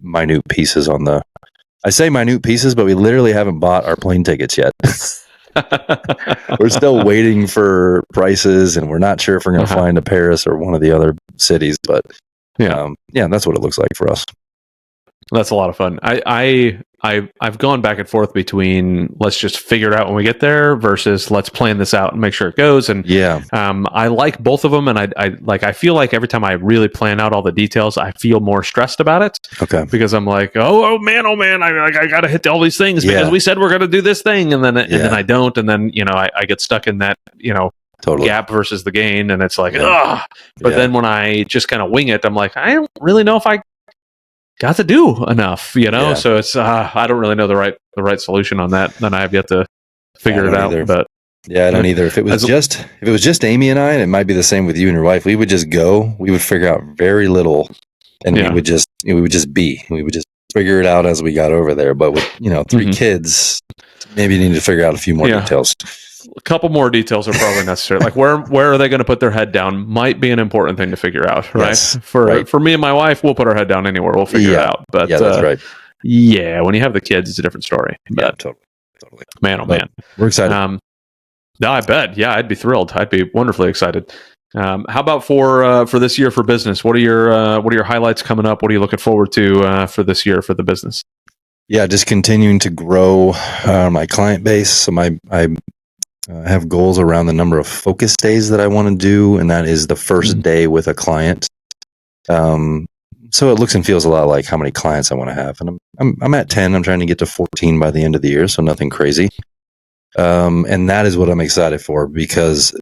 minute pieces on the. I say minute pieces, but we literally haven't bought our plane tickets yet. We're still waiting for prices, and we're not sure if we're going to fly into Paris or one of the other cities. But that's what it looks like for us. That's a lot of fun. I've gone back and forth between let's just figure it out when we get there versus let's plan this out and make sure it goes. And I like both of them, and I feel like every time I really plan out all the details, I feel more stressed about it. Okay, because I'm like, oh man, I got to hit all these things because we said we're going to do this thing, and then I don't, and then I get stuck in that gap versus the gain, and it's like ugh. But then when I just kind of wing it, I'm like, I don't really know if I got to do enough, so it's I don't really know the right solution on that. Then I have yet to figure it out. But I don't either. If it was just Amy and I, and it might be the same with you and your wife, we would just go. We would figure out very little, and we would just figure it out as we got over there. But with 3 kids, maybe you need to figure out a few more details. A couple more details are probably necessary. Like where are they going to put their head down might be an important thing to figure out, right? Yes, for me and my wife, we'll put our head down anywhere. We'll figure it out. But that's right. Yeah, when you have the kids, it's a different story. But totally. Man, oh man, we're excited. No, I bet. Yeah, I'd be thrilled. I'd be wonderfully excited. How about for this year for business? What are your highlights coming up? What are you looking forward to for this year for the business? Yeah, just continuing to grow my client base. So I have goals around the number of focus days that I want to do, and that is the first day with a client. So it looks and feels a lot like how many clients I want to have, and I'm at 10. I'm trying to get to 14 by the end of the year, so nothing crazy. And that is what I'm excited for, because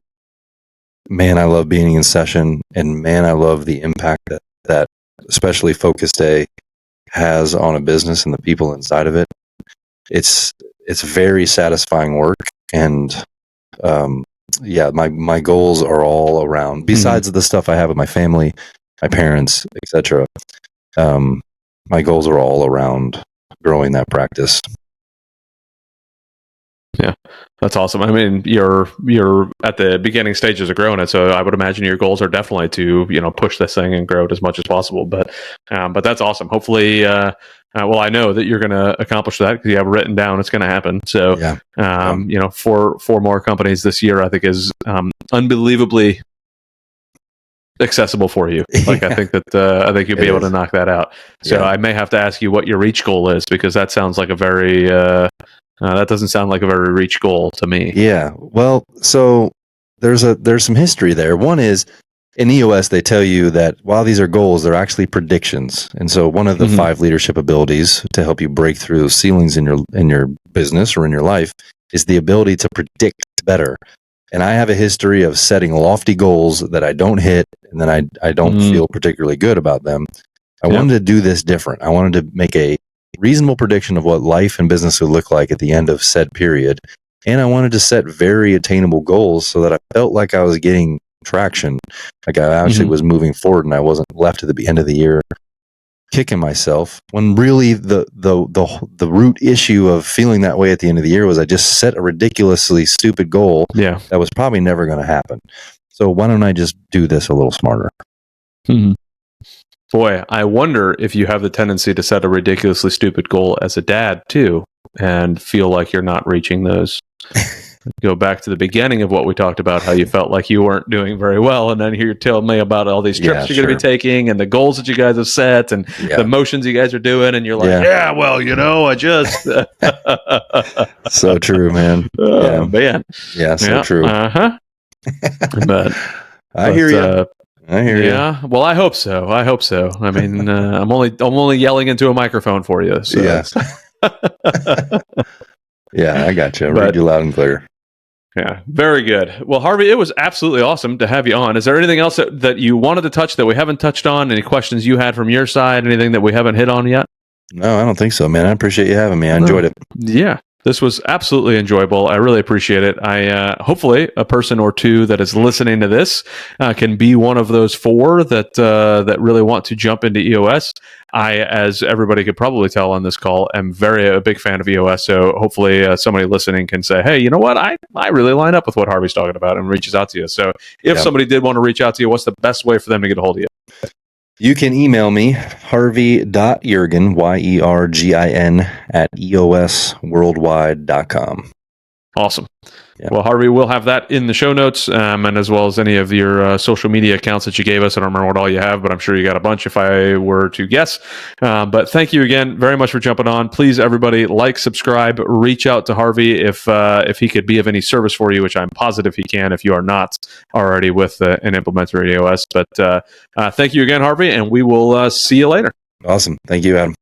man, I love being in session, and man, I love the impact that especially Focus Day has on a business and the people inside of it. It's very satisfying work, and my goals are all around, besides the stuff I have with my family, my parents, etc. My goals are all around growing that practice. Yeah, that's awesome. I mean, you're at the beginning stages of growing it, so I would imagine your goals are definitely to push this thing and grow it as much as possible. But that's awesome. Hopefully, well, I know that you're going to accomplish that because you have it written down. It's going to happen. So, four more companies this year, I think is unbelievably accessible for you. Like, I think you'll be able to knock that out. So I may have to ask you what your reach goal is, because that sounds like a very that doesn't sound like a very reach goal to me. Yeah. Well, so there's some history there. One is, in EOS, they tell you that while these are goals, they're actually predictions. And so one of the 5 leadership abilities to help you break through those ceilings in your business or in your life is the ability to predict better. And I have a history of setting lofty goals that I don't hit, and then I don't feel particularly good about them. I wanted to do this different. I wanted to make a reasonable prediction of what life and business would look like at the end of said period. And I wanted to set very attainable goals so that I felt like I was getting traction. Like I actually was moving forward, and I wasn't left at the end of the year kicking myself, when really the root issue of feeling that way at the end of the year was I just set a ridiculously stupid goal that was probably never going to happen. So why don't I just do this a little smarter? Boy, I wonder if you have the tendency to set a ridiculously stupid goal as a dad too, and feel like you're not reaching those. Go back to the beginning of what we talked about, how you felt like you weren't doing very well, and then you're telling me about all these trips you're going to be taking and the goals that you guys have set and the motions you guys are doing, and you're like, I just so true, man. Man. Yeah, so true. But I hear you. I hear you. Yeah. Well, I hope so. I mean, I'm only yelling into a microphone for you. So yeah, I got you. I read you loud and clear. Yeah, very good. Well, Harvey, it was absolutely awesome to have you on. Is there anything else that you wanted to touch that we haven't touched on? Any questions you had from your side? Anything that we haven't hit on yet? No, I don't think so, man. I appreciate you having me. I enjoyed it. Yeah. This was absolutely enjoyable. I really appreciate it. Hopefully a person or two that is listening to this can be one of those 4 that really want to jump into EOS. I, as everybody could probably tell on this call, am a big fan of EOS. So hopefully somebody listening can say, hey, you know what? I really line up with what Harvey's talking about, and reaches out to you. So if somebody did want to reach out to you, what's the best way for them to get a hold of you? You can email me, harvey.yergin, YERGIN, at eosworldwide.com. Awesome. Yeah. Well, Harvey, we'll have that in the show notes, and as well as any of your social media accounts that you gave us. I don't remember what all you have, but I'm sure you got a bunch if I were to guess. But thank you again very much for jumping on. Please, everybody, like, subscribe, reach out to Harvey if he could be of any service for you, which I'm positive he can if you are not already with an implementer at EOS. But thank you again, Harvey, and we will see you later. Awesome. Thank you, Adam.